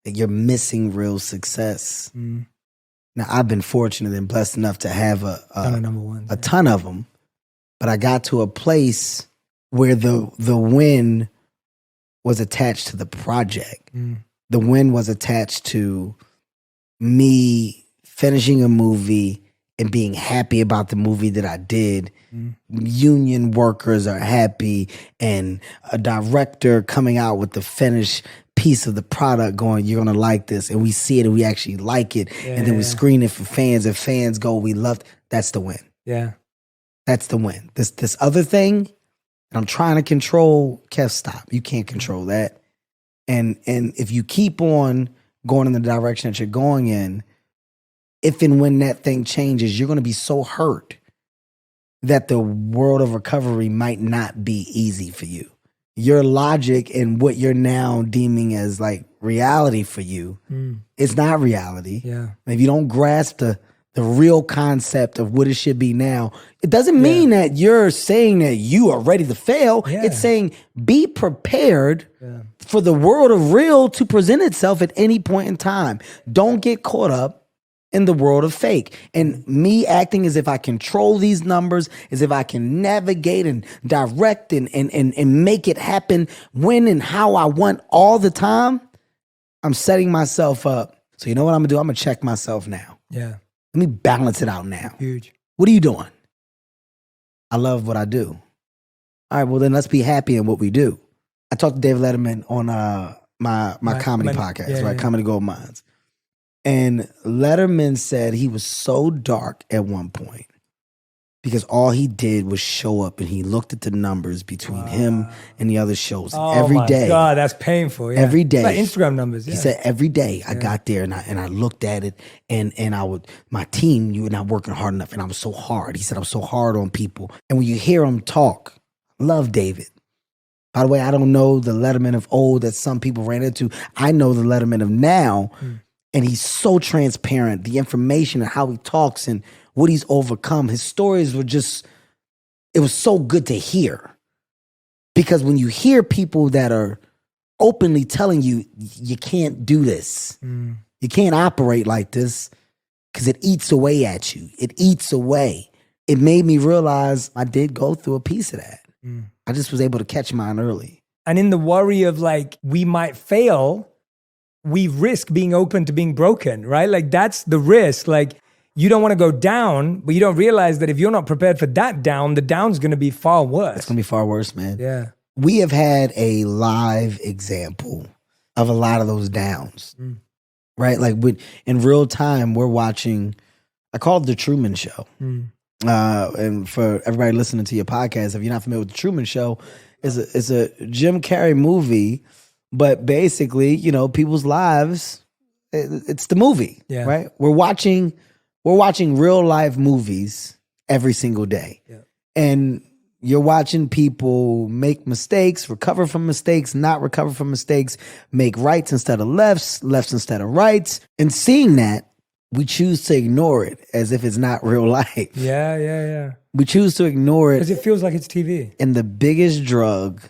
that you're missing real success. Now, I've been fortunate and blessed enough to have a ton of them, but I got to a place where the win was attached to the project. The win was attached to me finishing a movie and being happy about the movie that I did. Union workers are happy, and a director coming out with the finished piece of the product going, you're going to like this. And we see it and we actually like it. And then we screen it for fans, and fans go, we loved it. That's the win. Yeah. That's the win. This other thing that I'm trying to control, Kev, stop. You can't control that. And if you keep on going in the direction that you're going in, if and when that thing changes, you're going to be so hurt that the world of recovery might not be easy for you. Your logic and what you're now deeming as like reality for you, it's not reality. Yeah. If you don't grasp the real concept of what it should be now, it doesn't mean that you're saying that you are ready to fail. Yeah. It's saying be prepared for the world of real to present itself at any point in time. Don't get caught up in the world of fake. And me acting as if I control these numbers, as if I can navigate and direct and make it happen when and how I want all the time, I'm setting myself up. So you know what I'm gonna do? I'm gonna check myself now. Yeah. Let me balance it out now. Huge. What are you doing? I love what I do. All right, well then let's be happy in what we do. I talked to David Letterman on my comedy podcast, right? Comedy Gold Mines. And Letterman said he was so dark at one point because all he did was show up and he looked at the numbers between him and the other shows every day. Oh my God, that's painful. Yeah. Every day. It's like Instagram numbers. Yeah. He said every day I got there and I looked at it and my team, you were not working hard enough and I was so hard. He said I was so hard on people. And when you hear him talk, love David. By the way, I don't know the Letterman of old that some people ran into. I know the Letterman of now. And he's so transparent. The information and how he talks and what he's overcome. His stories were just, it was so good to hear. Because when you hear people that are openly telling you, you can't do this. You can't operate like this because it eats away at you. It eats away. It made me realize I did go through a piece of that. I just was able to catch mine early. And in the worry of like, we might fail, we risk being open to being broken, right? Like that's the risk. Like you don't want to go down, but you don't realize that if you're not prepared for that down, the down's going to be far worse. It's going to be far worse, man. Yeah. We have had a live example of a lot of those downs, right? Like in real time, we're watching, I call it The Truman Show. And for everybody listening to your podcast, if you're not familiar with The Truman Show, it's a Jim Carrey movie. But basically, you know, people's lives, it's the movie, right? We're watching real life movies every single day. And you're watching people make mistakes, recover from mistakes, not recover from mistakes, make rights instead of lefts instead of rights. And seeing that, we choose to ignore it as if it's not real life. Yeah. We choose to ignore it. Because it feels like it's TV. And the biggest drug,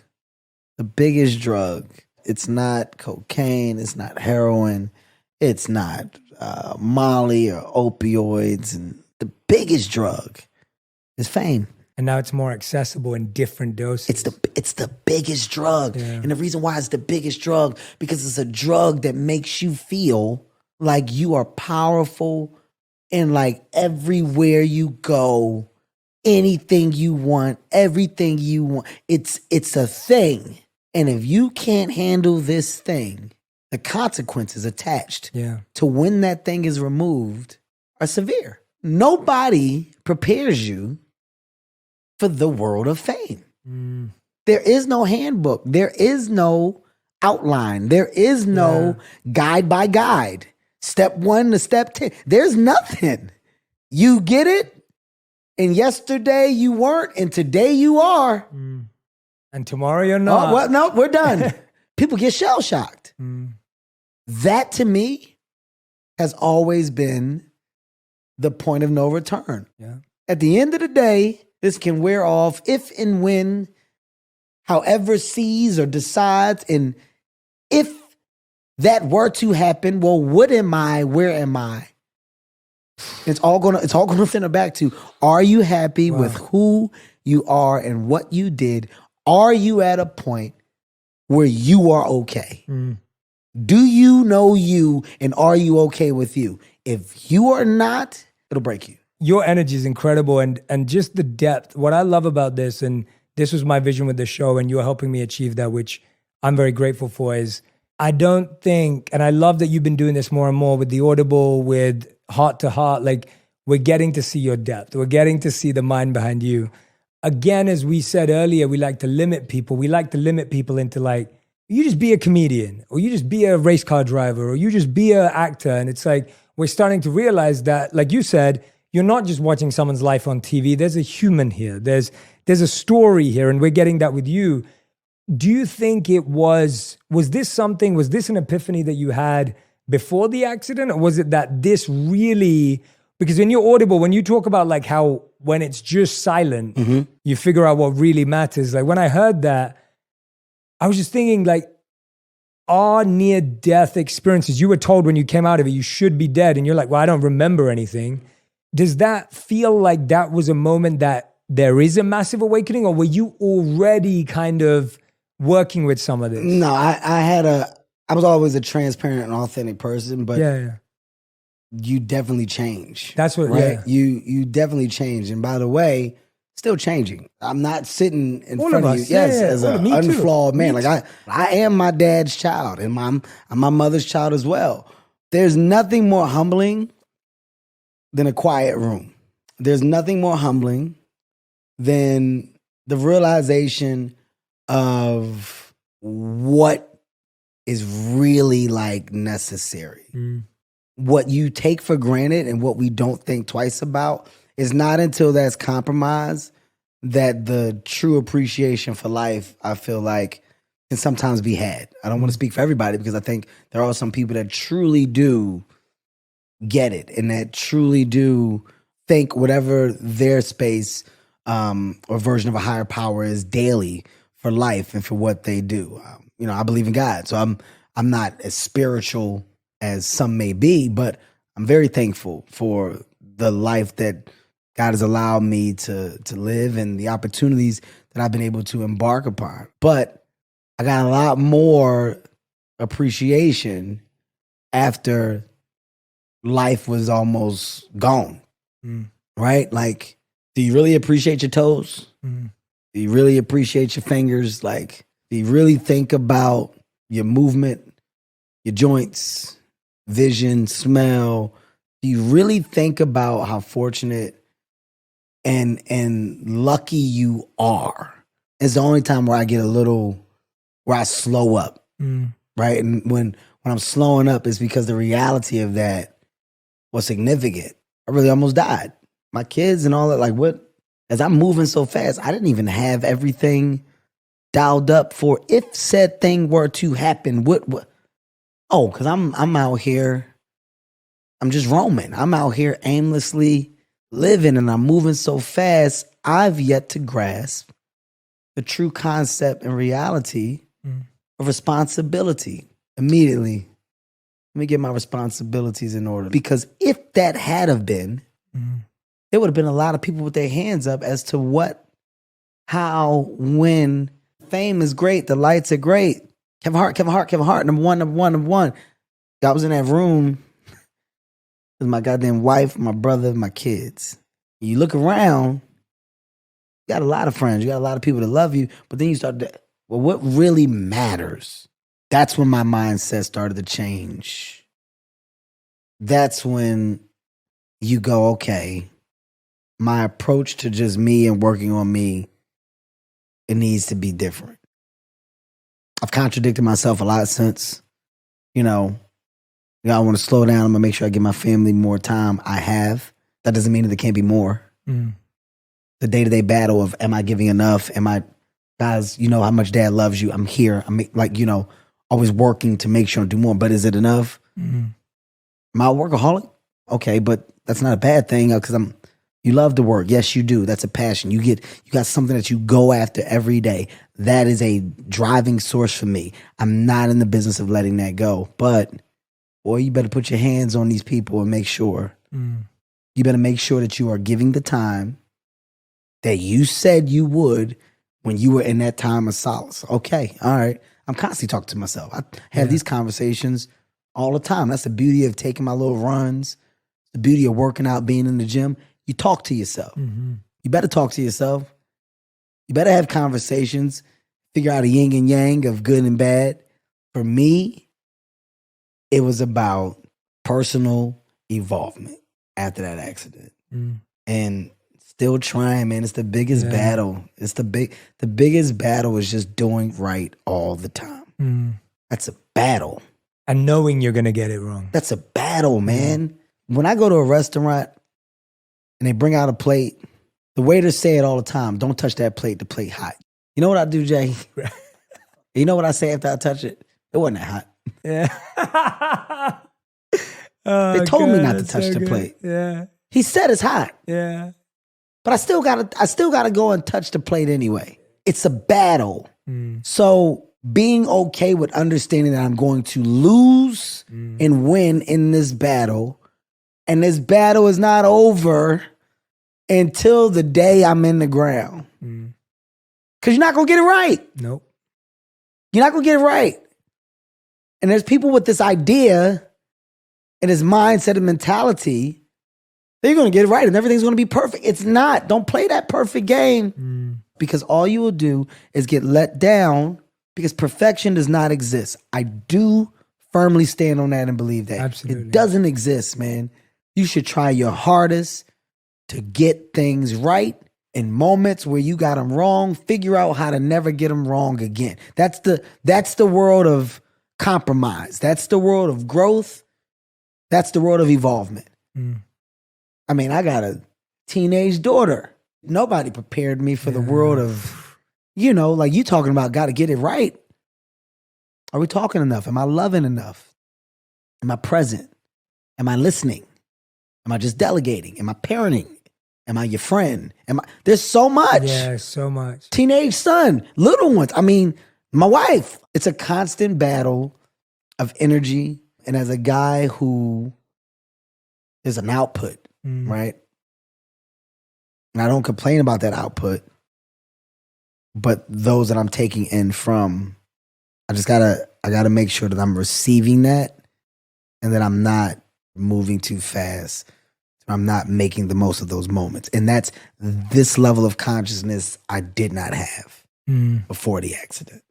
it's not cocaine, it's not heroin, it's not Molly or opioids. And the biggest drug is fame. And now it's more accessible in different doses. It's the biggest drug. Yeah. And the reason why it's the biggest drug, because it's a drug that makes you feel like you are powerful and like everywhere you go, anything you want, everything you want, it's a thing. And if you can't handle this thing, the consequences attached to when that thing is removed are severe. Nobody prepares you for the world of fame. There is no handbook. There is no outline. There is no guide by guide. Step 1 to step 10. There's nothing. You get it, and yesterday you weren't, and today you are. And tomorrow you're not. Oh, well, no, we're done. People get shell-shocked. That, to me, has always been the point of no return. At the end of the day, this can wear off if and when, however sees or decides, and if that were to happen, well, what am I? Where am I? It's all gonna center back to, are you happy with who you are and what you did? Are you at a point where you are okay? Do you know you, and are you okay with you? If you are not, it'll break you. Your energy is incredible, and just the depth. What I love about this, and this was my vision with the show, and you're helping me achieve that, which I'm very grateful for, is I don't think, and I love that you've been doing this more and more with the Audible, with Heart to Heart, like we're getting to see your depth. We're getting to see the mind behind you. Again, as we said earlier, we like to limit people. We like to limit people into like, you just be a comedian, or you just be a race car driver, or you just be an actor. And it's like, we're starting to realize that, like you said, you're not just watching someone's life on TV. There's a human here. There's a story here, and we're getting that with you. Do you think it was this an epiphany that you had before the accident, or was it that this really, because in your Audible, when you talk about like how when it's just silent, you figure out what really matters. Like when I heard that, I was just thinking like, our near-death experiences, you were told when you came out of it, you should be dead, and you're like, well, I don't remember anything. Does that feel like that was a moment that there is a massive awakening, or were you already kind of working with some of this? No, I was always a transparent and authentic person, but you definitely change. That's what, right? You definitely change. And by the way, still changing. I'm not sitting in all front of you, as an unflawed man. Like I am my dad's child, and I'm my mother's child as well. There's nothing more humbling than a quiet room. There's nothing more humbling than the realization of what is really like necessary. What you take for granted and what we don't think twice about is not until that's compromised that the true appreciation for life, I feel like, can sometimes be had. I don't want to speak for everybody because I think there are some people that truly do get it and that truly do think whatever their space or version of a higher power is daily for life and for what they do. I believe in God, so I'm not as spiritual as some may be, but I'm very thankful for the life that God has allowed me to live and the opportunities that I've been able to embark upon. But I got a lot more appreciation after life was almost gone, right? Like, do you really appreciate your toes? Do you really appreciate your fingers? Like, do you really think about your movement, your joints, vision, smell? Do you really think about how fortunate and lucky you are? It's the only time where I get where I slow up, right? And when I'm slowing up, it's because the reality of that was significant. I really almost died. My kids and all that, like what? As I'm moving so fast, I didn't even have everything dialed up for if said thing were to happen. What? Oh, because I'm out here. I'm just roaming. I'm out here aimlessly living and I'm moving so fast. I've yet to grasp the true concept and reality of responsibility. Immediately, let me get my responsibilities in order. Because if that had have been, there would have been a lot of people with their hands up as to what, how, when. Fame is great. The lights are great. Kevin Hart, number one. I was in that room with my goddamn wife, my brother, my kids. You look around, you got a lot of friends. You got a lot of people that love you. But then you start to, well, what really matters? That's when my mindset started to change. That's when you go, okay, my approach to just me and working on me, it needs to be different. I've contradicted myself a lot since, I want to slow down. I'm going to make sure I give my family more time. I have. That doesn't mean that there can't be more. The day-to-day battle of, am I giving enough? Guys, you know how much dad loves you. I'm here. I'm like, always working to make sure I do more. But is it enough? Am I a workaholic? Okay, but that's not a bad thing because you love to work. Yes, you do. That's a passion. You got something that you go after every day. That is a driving source for me. I'm not in the business of letting that go. But, boy, you better put your hands on these people and make sure. You better make sure that you are giving the time that you said you would when you were in that time of solace. Okay, all right. I'm constantly talking to myself. I have these conversations all the time. That's the beauty of taking my little runs, the beauty of working out, being in the gym. You talk to yourself. You better talk to yourself. You better have conversations, figure out a yin and yang of good and bad. For me, it was about personal evolvement after that accident. And still trying, man. It's the biggest battle. It's the biggest battle is just doing right all the time. That's a battle. And knowing you're going to get it wrong. That's a battle, man. When I go to a restaurant and they bring out a plate, the waiters say it all the time, don't touch that plate, the plate hot. You know what I do, Jay? You know what I say after I touch it? It wasn't that hot. Yeah. They told me not to touch the plate. Yeah. He said it's hot. Yeah. But I still gotta go and touch the plate anyway. It's a battle. So being okay with understanding that I'm going to lose and win in this battle, and this battle is not over until the day I'm in the ground. Because you're not gonna get it right. Nope. You're not gonna get it right. And there's people with this idea and this mindset and mentality, they're going to get it right and everything's going to be perfect. It's not. Don't play that perfect game because all you will do is get let down because perfection does not exist. I do firmly stand on that and believe that. Absolutely. It doesn't exist, man. You should try your hardest to get things right in moments where you got them wrong, figure out how to never get them wrong again. That's the world of compromise. That's the world of growth. That's the world of evolvement. I mean, I got a teenage daughter. Nobody prepared me for the world of, like you talking about got to get it right. Are we talking enough? Am I loving enough? Am I present? Am I listening? Am I just delegating? Am I parenting? Am I your friend? There's so much. Yeah, so much. Teenage son, little ones. I mean, my wife. It's a constant battle of energy. And as a guy who is an output, right? And I don't complain about that output, but those that I'm taking in from, I gotta make sure that I'm receiving that and that I'm not moving too fast. I'm not making the most of those moments. And that's this level of consciousness I did not have before the accident.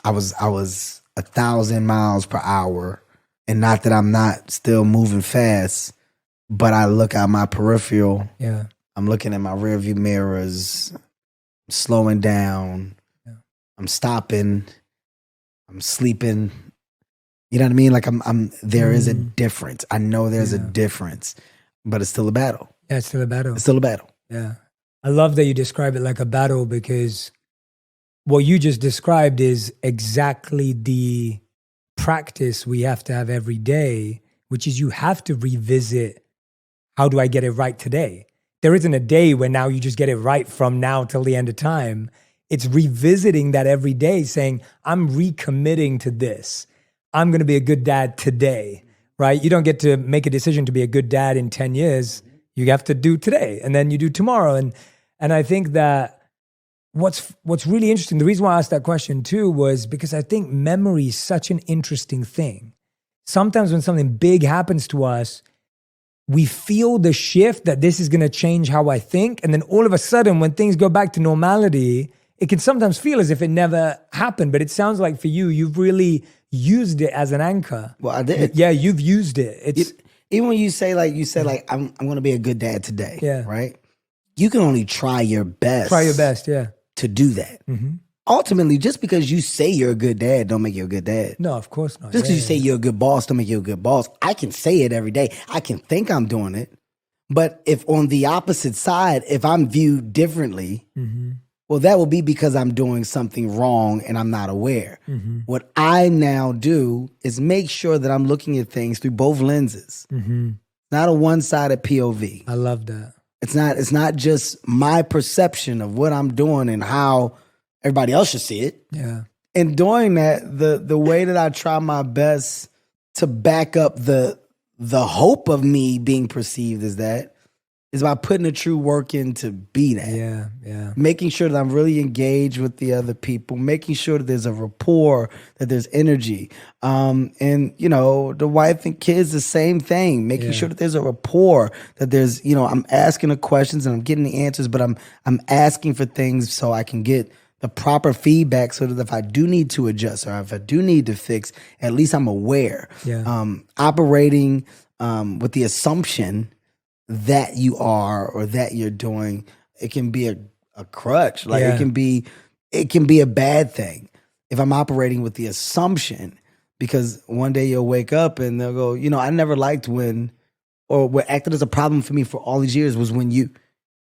I was 1,000 miles per hour, and not that I'm not still moving fast, but I look at my peripheral. Yeah. I'm looking at my rearview mirrors, I'm slowing down. Yeah. I'm stopping. I'm sleeping. You know what I mean? Like there is a difference. I know there's a difference, but it's still a battle. Yeah, it's still a battle. It's still a battle. Yeah. I love that you describe it like a battle, because what you just described is exactly the practice we have to have every day, which is you have to revisit, how do I get it right today? There isn't a day where now you just get it right from now till the end of time. It's revisiting that every day, saying, I'm recommitting to this. I'm going to be a good dad today, right? You don't get to make a decision to be a good dad in 10 years. You have to do today, and then you do tomorrow. And I think that what's really interesting, the reason why I asked that question too was because I think memory is such an interesting thing. Sometimes when something big happens to us, we feel the shift that this is going to change how I think. And then all of a sudden, when things go back to normality, it can sometimes feel as if it never happened. But it sounds like for you, you've really used it as an anchor. Well, I did. Yeah, you've used it. Even when you say I'm going to be a good dad today, right? You can only try your best. Try your best, yeah. To do that. Mm-hmm. Ultimately, just because you say you're a good dad don't make you a good dad. No, of course not. Just because you say you're a good boss don't make you a good boss. I can say it every day. I can think I'm doing it. But if on the opposite side, if I'm viewed differently, well, that will be because I'm doing something wrong and I'm not aware. What I now do is make sure that I'm looking at things through both lenses. Not a one-sided POV. I love that. It's not just my perception of what I'm doing and how everybody else should see it. Yeah. In doing that, the way that I try my best to back up the hope of me being perceived as that is by putting the true work in to be that. Yeah. Making sure that I'm really engaged with the other people, making sure that there's a rapport, that there's energy. And, the wife and kids, the same thing, making sure that there's a rapport, that there's, I'm asking the questions and I'm getting the answers, but I'm asking for things so I can get the proper feedback so that if I do need to adjust or if I do need to fix, at least I'm aware. Yeah. Operating with the assumption that you are or that you're doing, it can be a crutch. Like it can be a bad thing if I'm operating with the assumption, because one day you'll wake up and they'll go, I never liked when, or what acted as a problem for me for all these years was when you,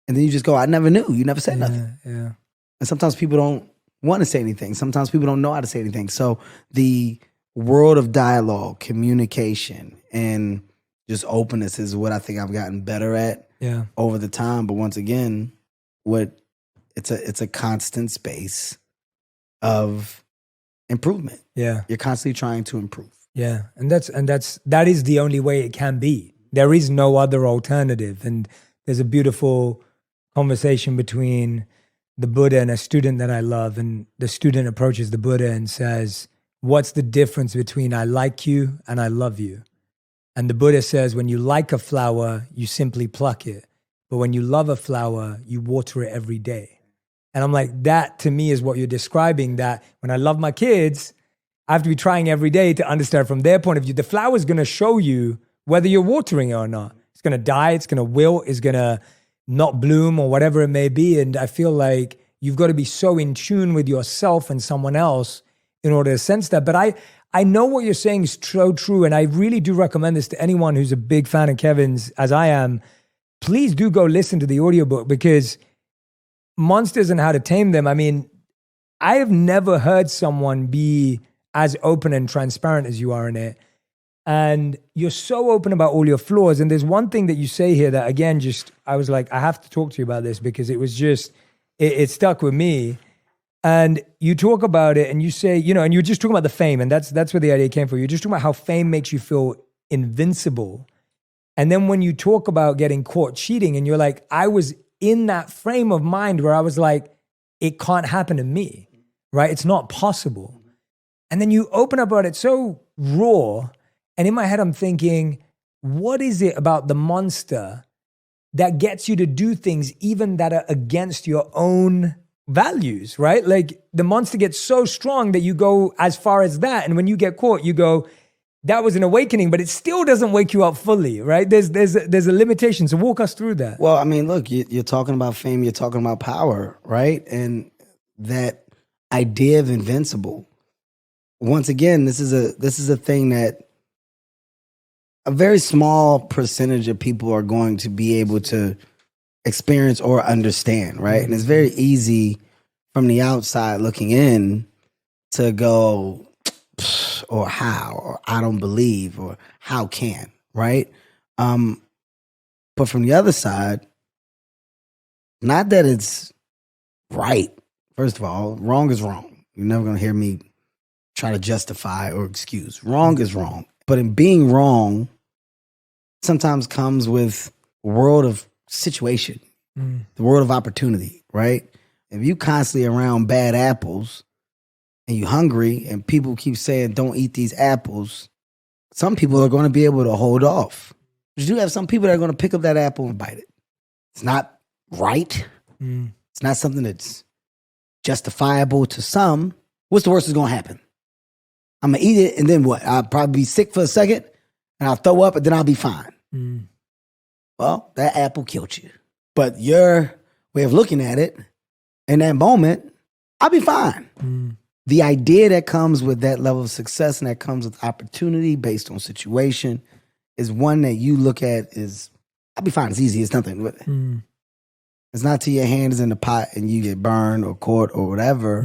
and then you just go, I never knew. You never said nothing. Yeah. And sometimes people don't want to say anything. Sometimes people don't know how to say anything. So the world of dialogue, communication, and just openness is what I think I've gotten better at over the time. But once again, it's a constant space of improvement. Yeah. You're constantly trying to improve. Yeah. And that is the only way it can be. There is no other alternative. And there's a beautiful conversation between the Buddha and a student that I love. And the student approaches the Buddha and says, what's the difference between I like you and I love you? And the Buddha says, when you like a flower, you simply pluck it. But when you love a flower, you water it every day. And I'm like, that to me is what you're describing, that when I love my kids, I have to be trying every day to understand from their point of view. The flower's going to show you whether you're watering it or not. It's going to die, it's going to wilt, it's going to not bloom or whatever it may be. And I feel like you've got to be so in tune with yourself and someone else in order to sense that. But I know what you're saying is so true. And I really do recommend this to anyone who's a big fan of Kevin's, as I am. Please do go listen to the audiobook, because Monsters and How to Tame Them. I mean, I have never heard someone be as open and transparent as you are in it. And you're so open about all your flaws. And there's one thing that you say here that, again, just, I was like, I have to talk to you about this, because it was just, it stuck with me. And you talk about it and you say, you know, and you're just talking about the fame, and that's where the idea came from. You're just talking about how fame makes you feel invincible. And then when you talk about getting caught cheating, and you're like, I was in that frame of mind where I was like, it can't happen to me, right? It's not possible. And then you open up about it so raw. And in my head, I'm thinking, what is it about the monster that gets you to do things even that are against your own values, right? Like the monster gets so strong that you go as far as that. And when you get caught, you go, that was an awakening, but it still doesn't wake you up fully, right? There's a limitation. So walk us through that. Well, I mean, look, you're talking about fame, you're talking about power, right? And that idea of invincible. Once again, this is a thing that a very small percentage of people are going to be able to experience or understand, right? And it's very easy from the outside looking in to go, or how, or I don't believe, or how can, right? But from the other side, not that it's right. First of all, wrong is wrong. You're never going to hear me try to justify or excuse. Wrong is wrong. But in being wrong, sometimes comes with a world of situation, the world of opportunity, right? If you constantly around bad apples and you're hungry and people keep saying, don't eat these apples, some people are going to be able to hold off. But you do have some people that are going to pick up that apple and bite it. It's not right. It's not something that's justifiable to some. What's the worst that's going to happen? I'm going to eat it, and then what? I'll probably be sick for a second, and I'll throw up, and then I'll be fine. Well, that apple killed you. But your way of looking at it, in that moment, I'll be fine. The idea that comes with that level of success and that comes with opportunity based on situation is one that you look at is, I'll be fine. It's easy. It's nothing. It's not till your hand is in the pot and you get burned or caught or whatever,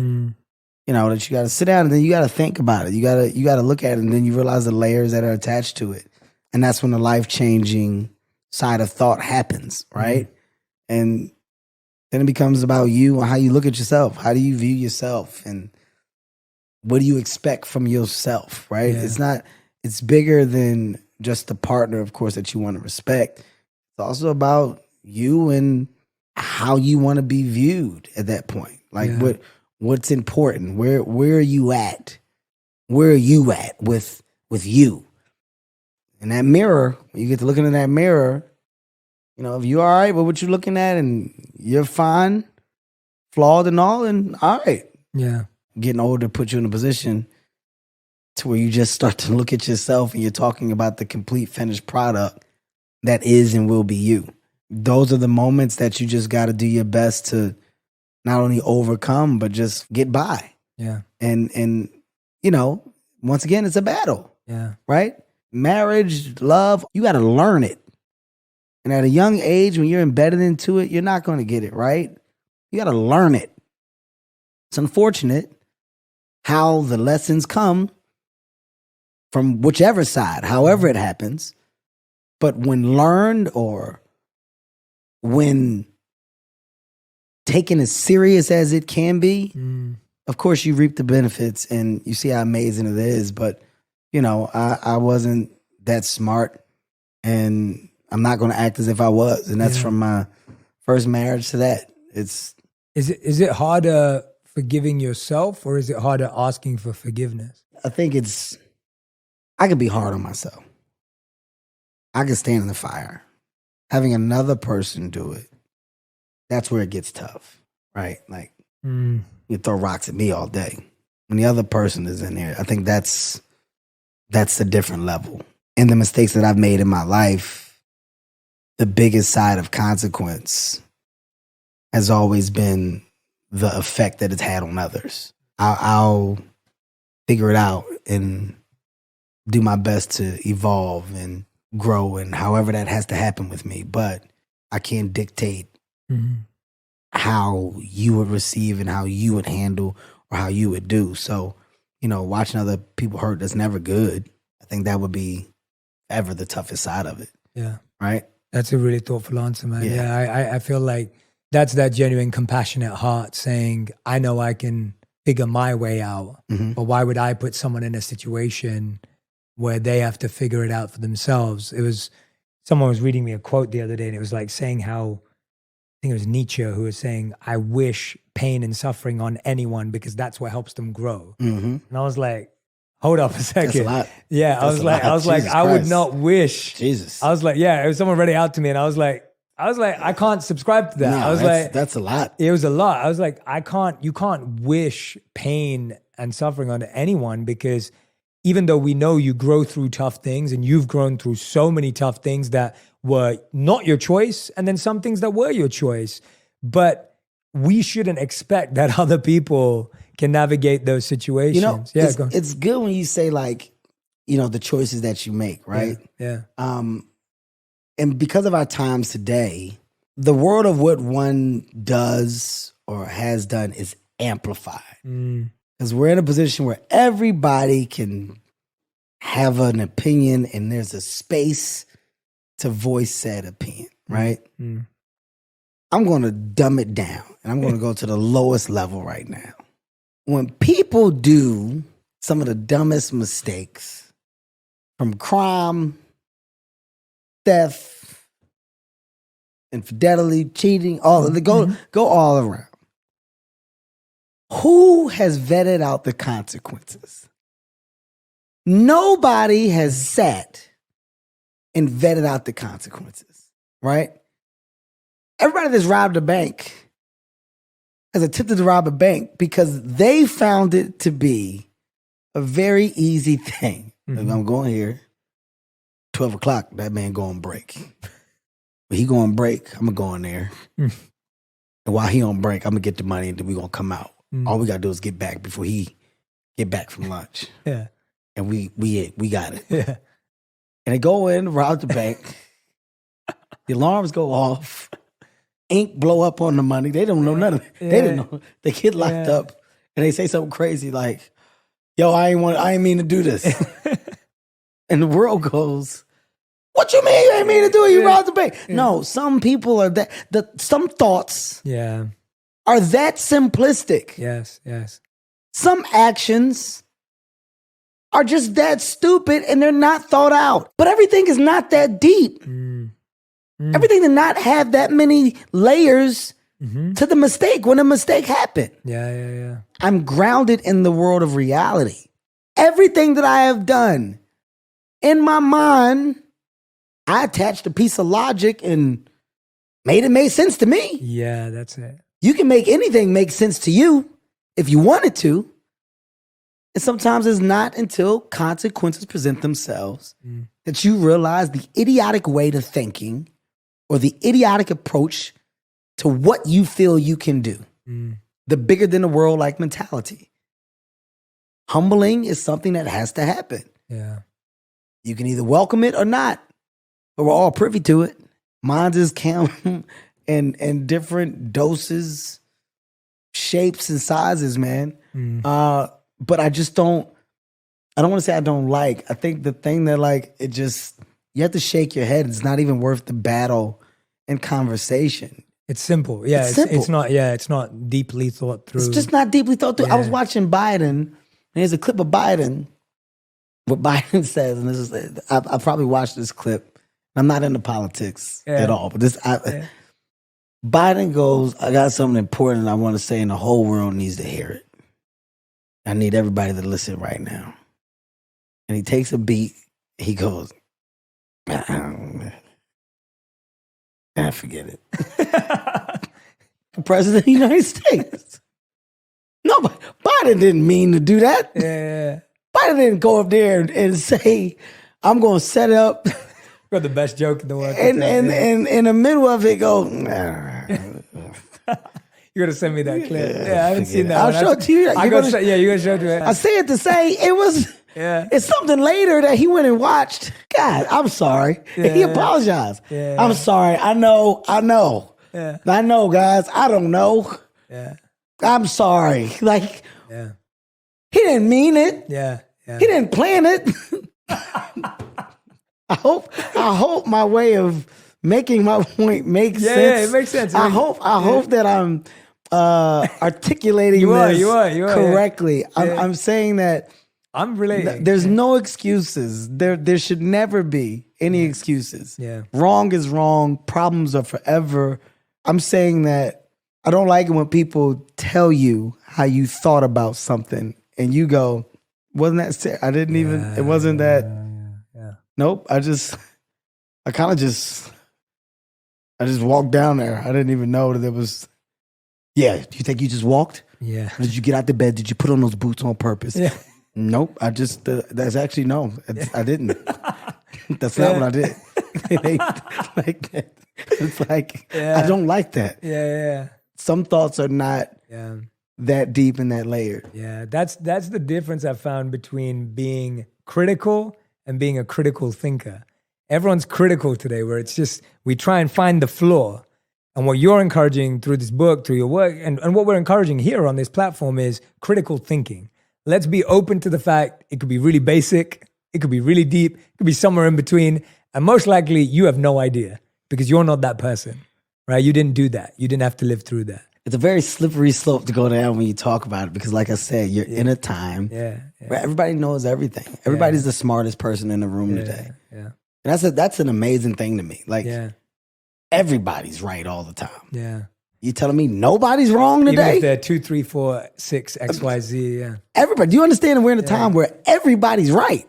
you know, that you got to sit down and then you got to think about it. You got to look at it, and then you realize the layers that are attached to it. And that's when the life-changing side of thought happens, right? And then it becomes about you and how you look at yourself. How do you view yourself? And what do you expect from yourself, right? Yeah. It's bigger than just the partner, of course, that you want to respect. It's also about you and how you want to be viewed at that point. Like what's important? Where are you at? Where are you at with you? In that mirror, when you get to looking in that mirror, you know, if you're all right with what you're looking at and you're fine, flawed and all, and all right. Yeah. Getting older put you in a position to where you just start to look at yourself and you're talking about the complete finished product that is and will be you. Those are the moments that you just got to do your best to not only overcome, but just get by. Yeah. And you know, once again, it's a battle. Yeah. Right? Marriage, love, you got to learn it. And at a young age, when you're embedded into it, you're not going to get it right. You got to learn it. It's unfortunate how the lessons come from whichever side, however it happens. But when learned or when taken as serious as it can be, of course you reap the benefits and you see how amazing it is. But, you know, I wasn't that smart, and I'm not going to act as if I was. And that's from my first marriage to that. Is it harder forgiving yourself, or is it harder asking for forgiveness? I think I could be hard on myself. I can stand in the fire. Having another person do it, that's where it gets tough, right? Like, you throw rocks at me all day. When the other person is in there, I think that's a different level. And the mistakes that I've made in my life, the biggest side of consequence has always been the effect that it's had on others. I'll figure it out and do my best to evolve and grow, and however that has to happen with me. But I can't dictate how you would receive and how you would handle or how you would do. So, you know, watching other people hurt, that's never good. I think that would be ever the toughest side of it. Yeah. Right? That's a really thoughtful answer, man. Yeah. Yeah, I feel like that's that genuine, compassionate heart saying, I know I can figure my way out, but why would I put someone in a situation where they have to figure it out for themselves? Someone was reading me a quote the other day, and it was like saying how, I think it was Nietzsche who was saying, I wish pain and suffering on anyone because that's what helps them grow. And I was like, hold up a second. That's a lot. Yeah, I was like, Jesus I would Christ. not wish. Jesus. I was like, yeah, it was someone read it out to me, and I was like, I can't subscribe to that. No, I was like, that's a lot. it was a lot. I was like, you can't wish pain and suffering on anyone, because even though we know you grow through tough things, and you've grown through so many tough things that were not your choice, and then some things that were your choice, but we shouldn't expect that other people can navigate those situations. You know, yeah, it's good when you say, like, you know, the choices that you make, right? Yeah. And because of our times today, the world of what one does or has done is amplified. Because we're in a position where everybody can have an opinion, and there's a space to voice said opinion, right? I'm going to dumb it down, and I'm going to go to the lowest level right now. When people do some of the dumbest mistakes, from crime, theft, infidelity, cheating, all of the go all around. Who has vetted out the consequences? Nobody has sat and vetted out the consequences, right? Everybody that's robbed a bank has attempted to rob a bank because they found it to be a very easy thing. If I'm going here, 12 o'clock, that man going break. When he going break, I'm going to go in there. And while he on break, I'm going to get the money, and then we going to come out. All we got to do is get back before he get back from lunch. Yeah. And we got it. Yeah. And they go in, rob the bank. The alarms go off. Ink blow up on the money. They don't know none of it. They didn't know. They get locked up, and they say something crazy like, yo, I ain't mean to do this. And the world goes, what you mean you ain't mean to do it? You robbed the bank. No, some people are some thoughts are that simplistic. Yes. Some actions are just that stupid, and they're not thought out. But everything is not that deep. Everything did not have that many layers to the mistake when a mistake happened. Yeah. I'm grounded in the world of reality. Everything that I have done, in my mind, I attached a piece of logic and made it make sense to me. Yeah, that's it. You can make anything make sense to you if you wanted to. And sometimes it's not until consequences present themselves that you realize the idiotic way to thinking or the idiotic approach to what you feel you can do. The bigger than the world like mentality. Humbling is something that has to happen. Yeah. You can either welcome it or not, but we're all privy to it. Mine is count and different doses, shapes, and sizes, man. But I just don't want to say I don't like. I think the thing that, like, it just, you have to shake your head. It's not even worth the battle and conversation. It's simple. Yeah, simple. It's not deeply thought through. It's just not deeply thought through. I was watching Biden, and there's a clip of Biden, what Biden says, and this is, I probably watched this clip. I'm not into politics at all, but Biden goes, I got something important I want to say, and the whole world needs to hear it. I need everybody to listen right now. And he takes a beat. He goes, forget it. The President of the United States. No, Biden didn't mean to do that. Yeah. Biden didn't go up there and say, I'm going to set up Got the best joke in the world. And in the middle of it, go. You gotta send me that clip. Yeah, I haven't seen that. I'll show it to you. You gotta show it to me. I say it to say it was. Yeah. It's something later that he went and watched. God, I'm sorry. And he apologized. Yeah. I'm sorry. I know. Yeah. I know, guys. I don't know. Yeah. I'm sorry. Like, Yeah. he didn't mean it. Yeah. Yeah. He didn't plan it. I hope my way of making my point makes sense. Yeah, it makes sense. I hope that I'm articulating You are, this correctly. Yeah. I'm saying that I'm relating. there's no excuses. There should never be any excuses. Yeah. Wrong is wrong. Problems are forever. I'm saying that I don't like it when people tell you how you thought about something and you go, wasn't that ser- I didn't even, it wasn't that. Yeah. Nope. I just walked down there. I didn't even know that there was. Yeah. Do you think you just walked? Yeah. Or did you get out the bed? Did you put on those boots on purpose? Yeah. Nope. I just, that's actually no. I didn't. That's not what I did. It ain't like that. It's like, I don't like that. Yeah. Some thoughts are not Yeah. that deep and that layered. Yeah. That's the difference I've found between being critical and being a critical thinker. Everyone's critical today, where it's just we try and find the flaw. And what you're encouraging through this book, through your work, and what we're encouraging here on this platform is critical thinking. Let's be open to the fact it could be really basic, it could be really deep, it could be somewhere in between. And most likely you have no idea because you're not that person, right? You didn't do that. You didn't have to live through that. It's a very slippery slope to go down when you talk about it because, like I said, you're in a time where everybody knows everything. Everybody's the smartest person in the room today. Yeah. And that's an amazing thing to me. Like, everybody's right all the time. Yeah. You telling me nobody's wrong Even today? if they're 2, 3, 4, 6, XYZ, yeah. Everybody. Do you understand that we're in a time where everybody's right?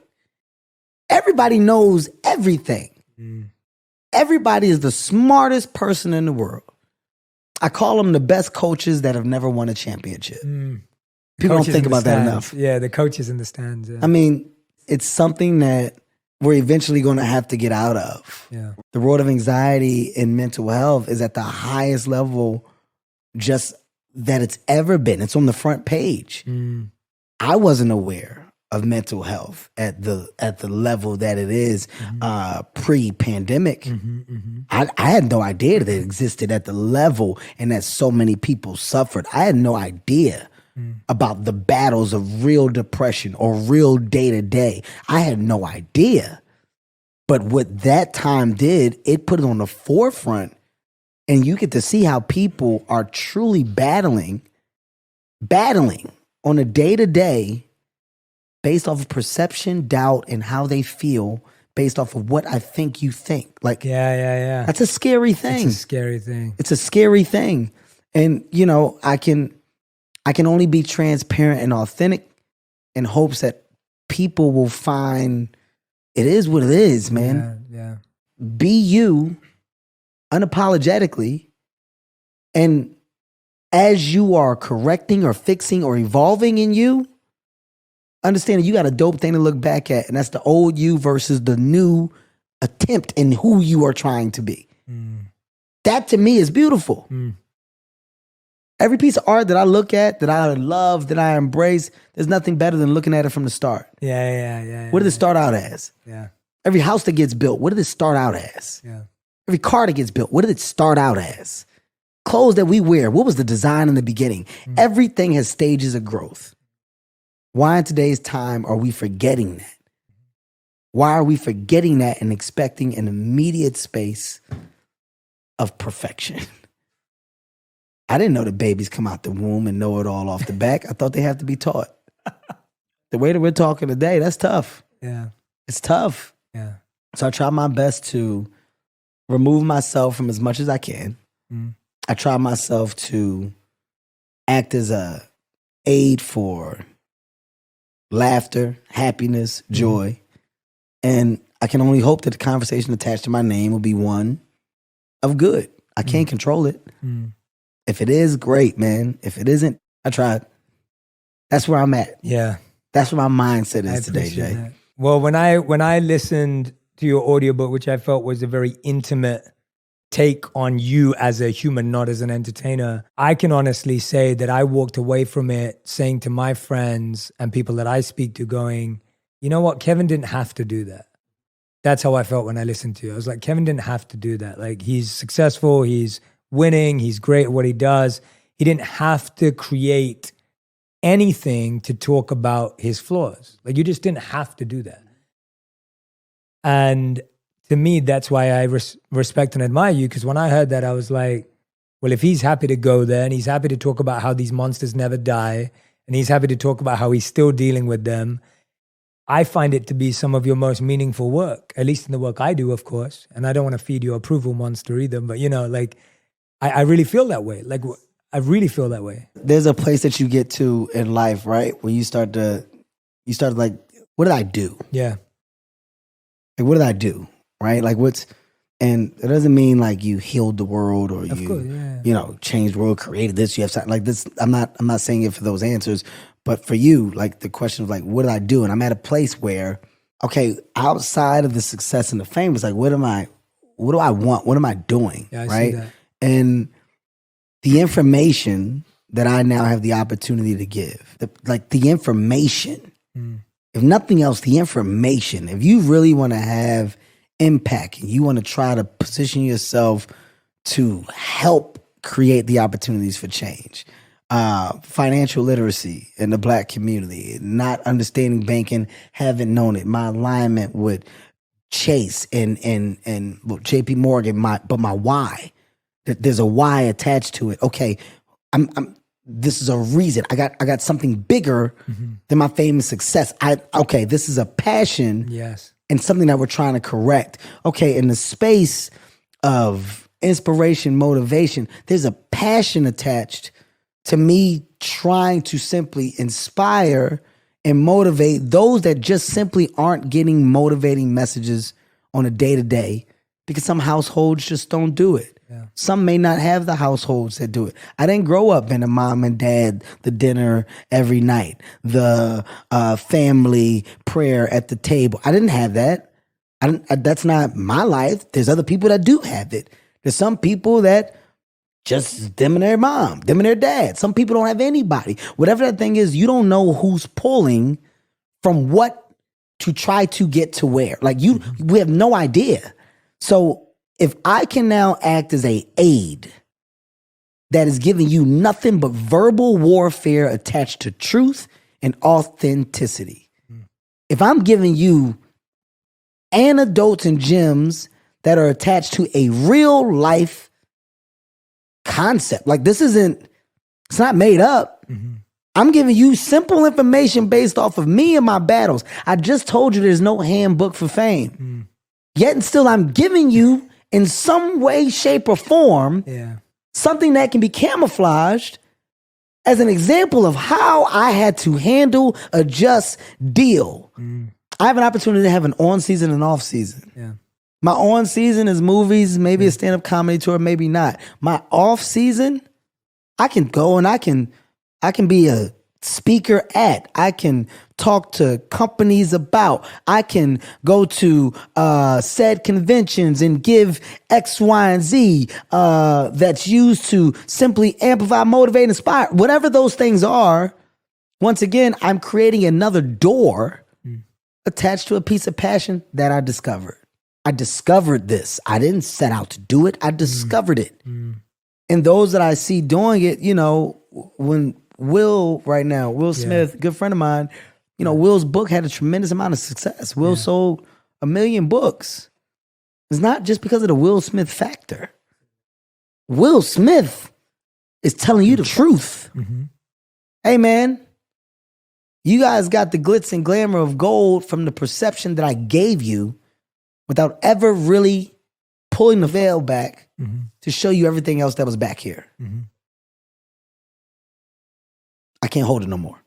Everybody knows everything. Everybody is the smartest person in the world. I call them the best coaches that have never won a championship. People don't think about that enough. Yeah, the coaches in the stands. Yeah. I mean, it's something that we're eventually going to have to get out of. Yeah. The road of anxiety and mental health is at the highest level just that it's ever been. It's on the front page. I wasn't aware of mental health at the level that it is pre-pandemic. I had no idea that it existed at the level and that so many people suffered. I had no idea about the battles of real depression or real day-to-day. I had no idea. But what that time did, it put it on the forefront, and you get to see how people are truly battling on a day-to-day based off of perception, doubt, and how they feel based off of what I think you think. Like, Yeah. that's a scary thing. It's a scary thing. It's a scary thing. And, you know, I can only be transparent and authentic in hopes that people will find it is what it is, man. Yeah. Be you unapologetically. And as you are correcting or fixing or evolving in you, understand that you got a dope thing to look back at. And that's the old you versus the new attempt in who you are trying to be. That to me is beautiful. Every piece of art that I look at, that I love, that I embrace, there's nothing better than looking at it from the start. Yeah. What did it start out as? Yeah. Every house that gets built, what did it start out as? Yeah. Every car that gets built, what did it start out as? Clothes that we wear, what was the design in the beginning? Everything has stages of growth. Why in today's time are we forgetting that? Why are we forgetting that and expecting an immediate space of perfection? I didn't know that babies come out the womb and know it all off the back. I thought they have to be taught. The way that we're talking today, that's tough. Yeah. It's tough. Yeah. So I try my best to remove myself from as much as I can. I try myself to act as a aid for laughter, happiness, joy. And I can only hope that the conversation attached to my name will be one of good. I can't control it. If it is, great, man. If it isn't, I tried. That's where I'm at. Yeah. That's where my mindset is today, Jay. That. Well, when I listened to your audiobook, which I felt was a very intimate take on you as a human, not as an entertainer, I can honestly say that I walked away from it saying to my friends and people that I speak to, going, you know what, Kevin didn't have to do that. That's how I felt when I listened to you. I was like, Kevin didn't have to do that. Like, he's successful, he's winning, he's great at what he does. He didn't have to create anything to talk about his flaws. Like, you just didn't have to do that. And to me, that's why I respect and admire you, because when I heard that, I was like, well, if he's happy to go there and he's happy to talk about how these monsters never die and he's happy to talk about how he's still dealing with them, I find it to be some of your most meaningful work, at least in the work I do, of course. And I don't want to feed your approval monster either, but you know, like, I really feel that way. Like, I really feel that way. There's a place that you get to in life, right? When you start like, what did I do? Yeah. Like, what did I do? Right? Like, and it doesn't mean like you healed the world or you know, changed the world, created this. You have something like this. I'm not saying it for those answers, but for you, like the question of like, what did I do? And I'm at a place where, okay, outside of the success and the fame, it's like, what do I want? What am I doing? Yeah, I right? see that. And the information that I now have the opportunity to give, the information, if nothing else, the information, if you really want to have impact and you want to try to position yourself to help create the opportunities for change, financial literacy in the Black community, not understanding banking, haven't known it, my alignment with Chase and well, JP Morgan, my why, that there's a why attached to it. Okay, this is a reason. I got something bigger than my fame and success. This is a passion. Yes. And something that we're trying to correct. Okay, in the space of inspiration, motivation, there's a passion attached to me trying to simply inspire and motivate those that just simply aren't getting motivating messages on a day-to-day, because some households just don't do it. Yeah. Some may not have the households that do it. I didn't grow up in a mom and dad, the dinner every night, the family prayer at the table. I didn't have that. That's not my life. There's other people that do have it. There's some people that just them and their mom, them and their dad. Some people don't have anybody. Whatever that thing is, you don't know who's pulling from what to try to get to where. Like we have no idea. So if I can now act as an aid that is giving you nothing but verbal warfare attached to truth and authenticity, if I'm giving you anecdotes and gems that are attached to a real life concept, like it's not made up. I'm giving you simple information based off of me and my battles. I just told you there's no handbook for fame. Yet and still I'm giving you in some way, shape, or form, something that can be camouflaged as an example of how I had to handle, adjust, deal. I have an opportunity to have an on season and off season. Yeah. My on season is movies, maybe a stand-up comedy tour, maybe not. My off season, I can go and I can be a speaker at, I can talk to companies about, I can go to said conventions and give X, Y, and Z that's used to simply amplify, motivate, inspire. Whatever those things are, once again, I'm creating another door attached to a piece of passion that I discovered. I discovered this. I didn't set out to do it. I discovered it. And those that I see doing it, you know, when Will Smith, good friend of mine, you know, Will's book had a tremendous amount of success. Will sold 1 million books. It's not just because of the Will Smith factor. Will Smith is telling you the truth. Hey, man, you guys got the glitz and glamour of gold from the perception that I gave you without ever really pulling the veil back to show you everything else that was back here. I can't hold it no more.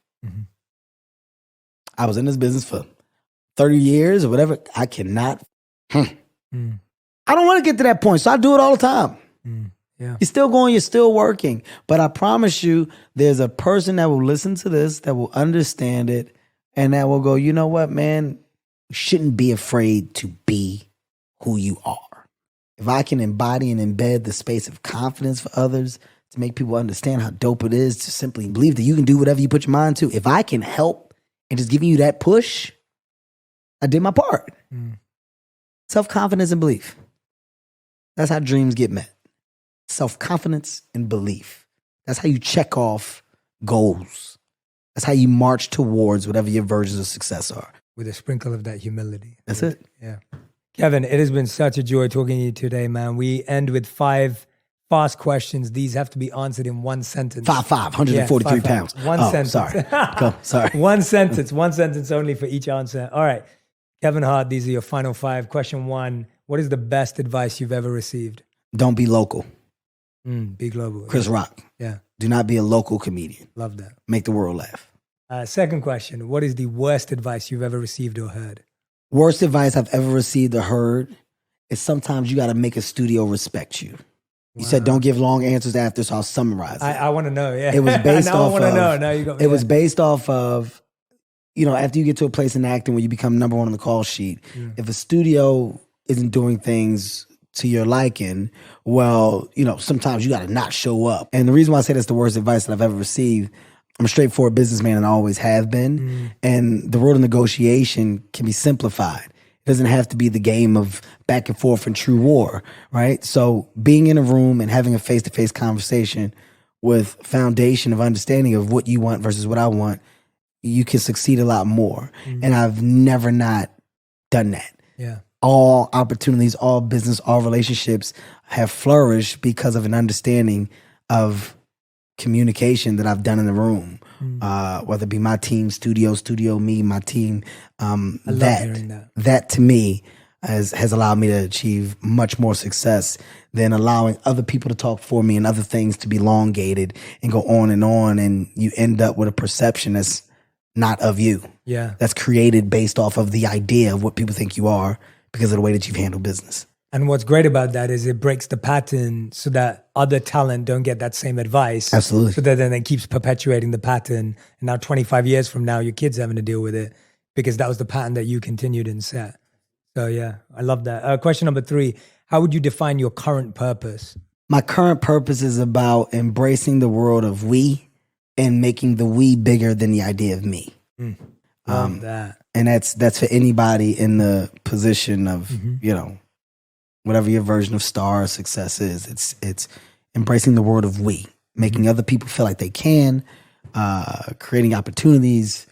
I was in this business for 30 years or whatever. I cannot. I don't want to get to that point, so I do it all the time. You're still going, you're still working. But I promise you, there's a person that will listen to this, that will understand it, and that will go, you know what, man? you shouldn't be afraid to be who you are. If I can embody and embed the space of confidence for others to make people understand how dope it is to simply believe that you can do whatever you put your mind to, if I can help and just giving you that push, I did my part. Self-confidence and belief. That's how dreams get met. Self-confidence and belief. That's how you check off goals. That's how you march towards whatever your versions of success are. With a sprinkle of that humility. That's it. Yeah. Kevin, it has been such a joy talking to you today, man. We end with 5 fast questions. These have to be answered in one sentence. 143 pounds. One sentence. Sorry. Go. Sorry. One sentence only for each answer. All right. Kevin Hart, these are your final 5. Question 1, what is the best advice you've ever received? Don't be local. Be global. Chris Rock. Yeah. Do not be a local comedian. Love that. Make the world laugh. Second question, what is the worst advice you've ever received or heard? Worst advice I've ever received or heard is sometimes you got to make a studio respect you. You said don't give long answers after, so I'll summarize it. I want to know, yeah. It was based now off I want to know. Now you got me. It was based off of, after you get to a place in acting where you become number 1 on the call sheet, if a studio isn't doing things to your liking, well, sometimes you got to not show up. And the reason why I say that's the worst advice that I've ever received, I'm a straightforward businessman and I always have been. And the world of negotiation can be simplified. It doesn't have to be the game of back and forth and true war, right? So being in a room and having a face-to-face conversation with foundation of understanding of what you want versus what I want, you can succeed a lot more. And I've never not done that. Yeah. All opportunities, all business, all relationships have flourished because of an understanding of communication that I've done in the room, whether it be my team, studio, me, my team. I love hearing that. That to me has allowed me to achieve much more success than allowing other people to talk for me and other things to be elongated and go on, and you end up with a perception that's not of you. Yeah. That's created based off of the idea of what people think you are because of the way that you've handled business. And what's great about that is it breaks the pattern so that other talent don't get that same advice. Absolutely. So that then it keeps perpetuating the pattern. And now 25 years from now, your kid's having to deal with it because that was the pattern that you continued and set. So yeah, I love that. Question number 3, how would you define your current purpose? My current purpose is about embracing the world of we and making the we bigger than the idea of me. Love that. And that's for anybody in the position of, whatever your version of star or success is. It's embracing the world of we, making other people feel like they can, creating opportunities,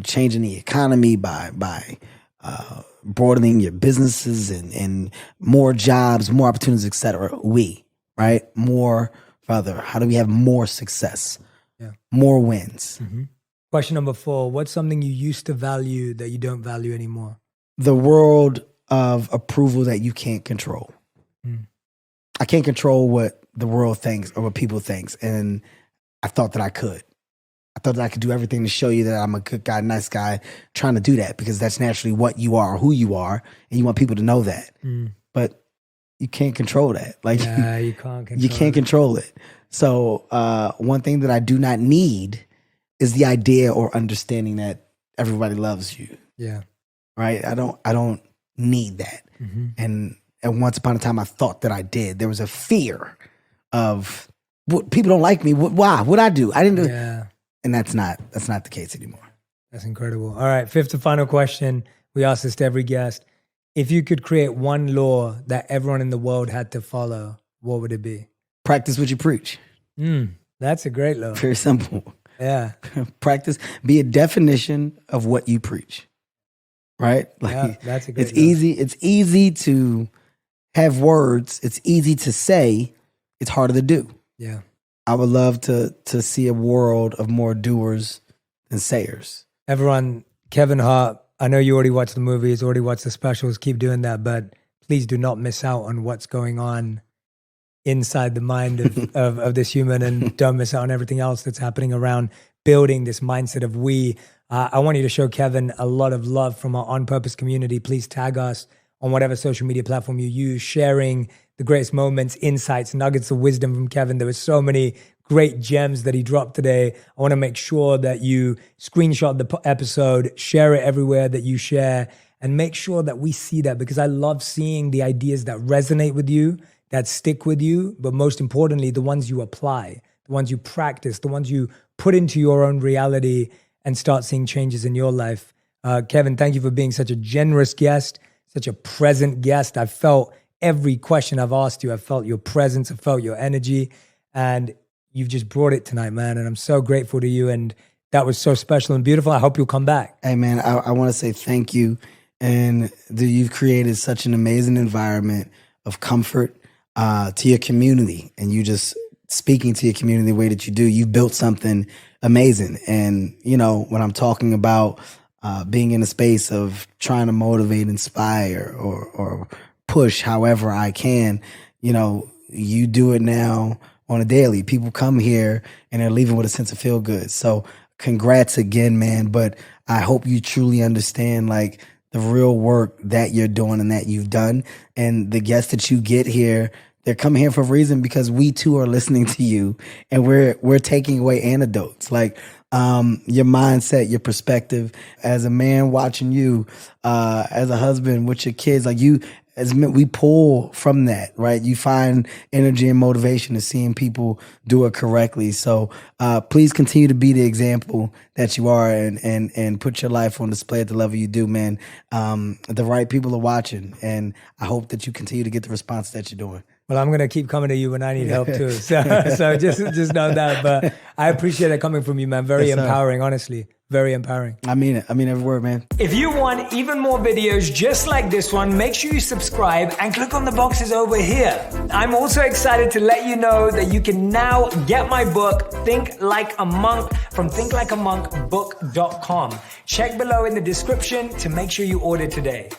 changing the economy by broadening your businesses and more jobs, more opportunities, etc. We, right? More further. How do we have more success? Yeah. More wins. Question number 4, what's something you used to value that you don't value anymore? The world of approval that you can't control. I can't control what the world thinks or what people thinks. And I thought that I could. I thought that I could do everything to show you that I'm a good guy, nice guy, trying to do that because that's naturally what you are, who you are, and you want people to know that. But you can't control that. You can't control you can't control it. So one thing that I do not need is the idea or understanding that everybody loves you. Yeah. Right? I don't need that. And once upon a time I thought that I did. There was a fear of what people don't like me. Why? What'd I do? I didn't do. Yeah. And that's not the case anymore. That's incredible. All right, 5th and final question. We ask this to every guest. If you could create one law that everyone in the world had to follow, what would it be? Practice what you preach. That's a great law. Very simple. Yeah. Practice. Be a definition of what you preach. Right? That's a great it's law. easy. It's easy to have words. It's easy to say. It's harder to do. Yeah. I would love to see a world of more doers than sayers. Everyone, Kevin Hart, I know you already watched the movies, already watched the specials, keep doing that, but please do not miss out on what's going on inside the mind of this human, and don't miss out on everything else that's happening around building this mindset of we. I want you to show Kevin a lot of love from our On Purpose community. Please tag us on whatever social media platform you use, sharing the greatest moments, insights, nuggets of wisdom from Kevin. There were so many great gems that he dropped today. I want to make sure that you screenshot the episode, share it everywhere that you share, and make sure that we see that, because I love seeing the ideas that resonate with you, that stick with you, but most importantly, the ones you apply, the ones you practice, the ones you put into your own reality and start seeing changes in your life. Kevin, thank you for being such a generous guest, such a present guest. I felt every question I've asked you. I felt your presence. I felt your energy. And you've just brought it tonight, man. And I'm so grateful to you. And that was so special and beautiful. I hope you'll come back. Hey, man, I want to say thank you. And dude, you've created such an amazing environment of comfort to your community. And you just speaking to your community the way that you do, you've built something amazing. And, you know, when I'm talking about being in a space of trying to motivate, inspire, or push however I can, you know, you do it now on a daily. People come here and they're leaving with a sense of feel good. So congrats again, man. But I hope you truly understand like the real work that you're doing and that you've done. And the guests that you get here, they're coming here for a reason, because we too are listening to you, and we're taking away antidotes. Like your mindset, your perspective as a man watching you, as a husband with your kids, like you, as men, we pull from that, right? You find energy and motivation to seeing people do it correctly. So please continue to be the example that you are, and put your life on display at the level you do, man. The right people are watching, and I hope that you continue to get the response that you're doing. Well, I'm going to keep coming to you when I need help too. So just know that. But I appreciate it coming from you, man. Very empowering, honestly. Very empowering. I mean it. I mean every word, man. If you want even more videos just like this one, make sure you subscribe and click on the boxes over here. I'm also excited to let you know that you can now get my book, Think Like a Monk, from thinklikeamonkbook.com. Check below in the description to make sure you order today.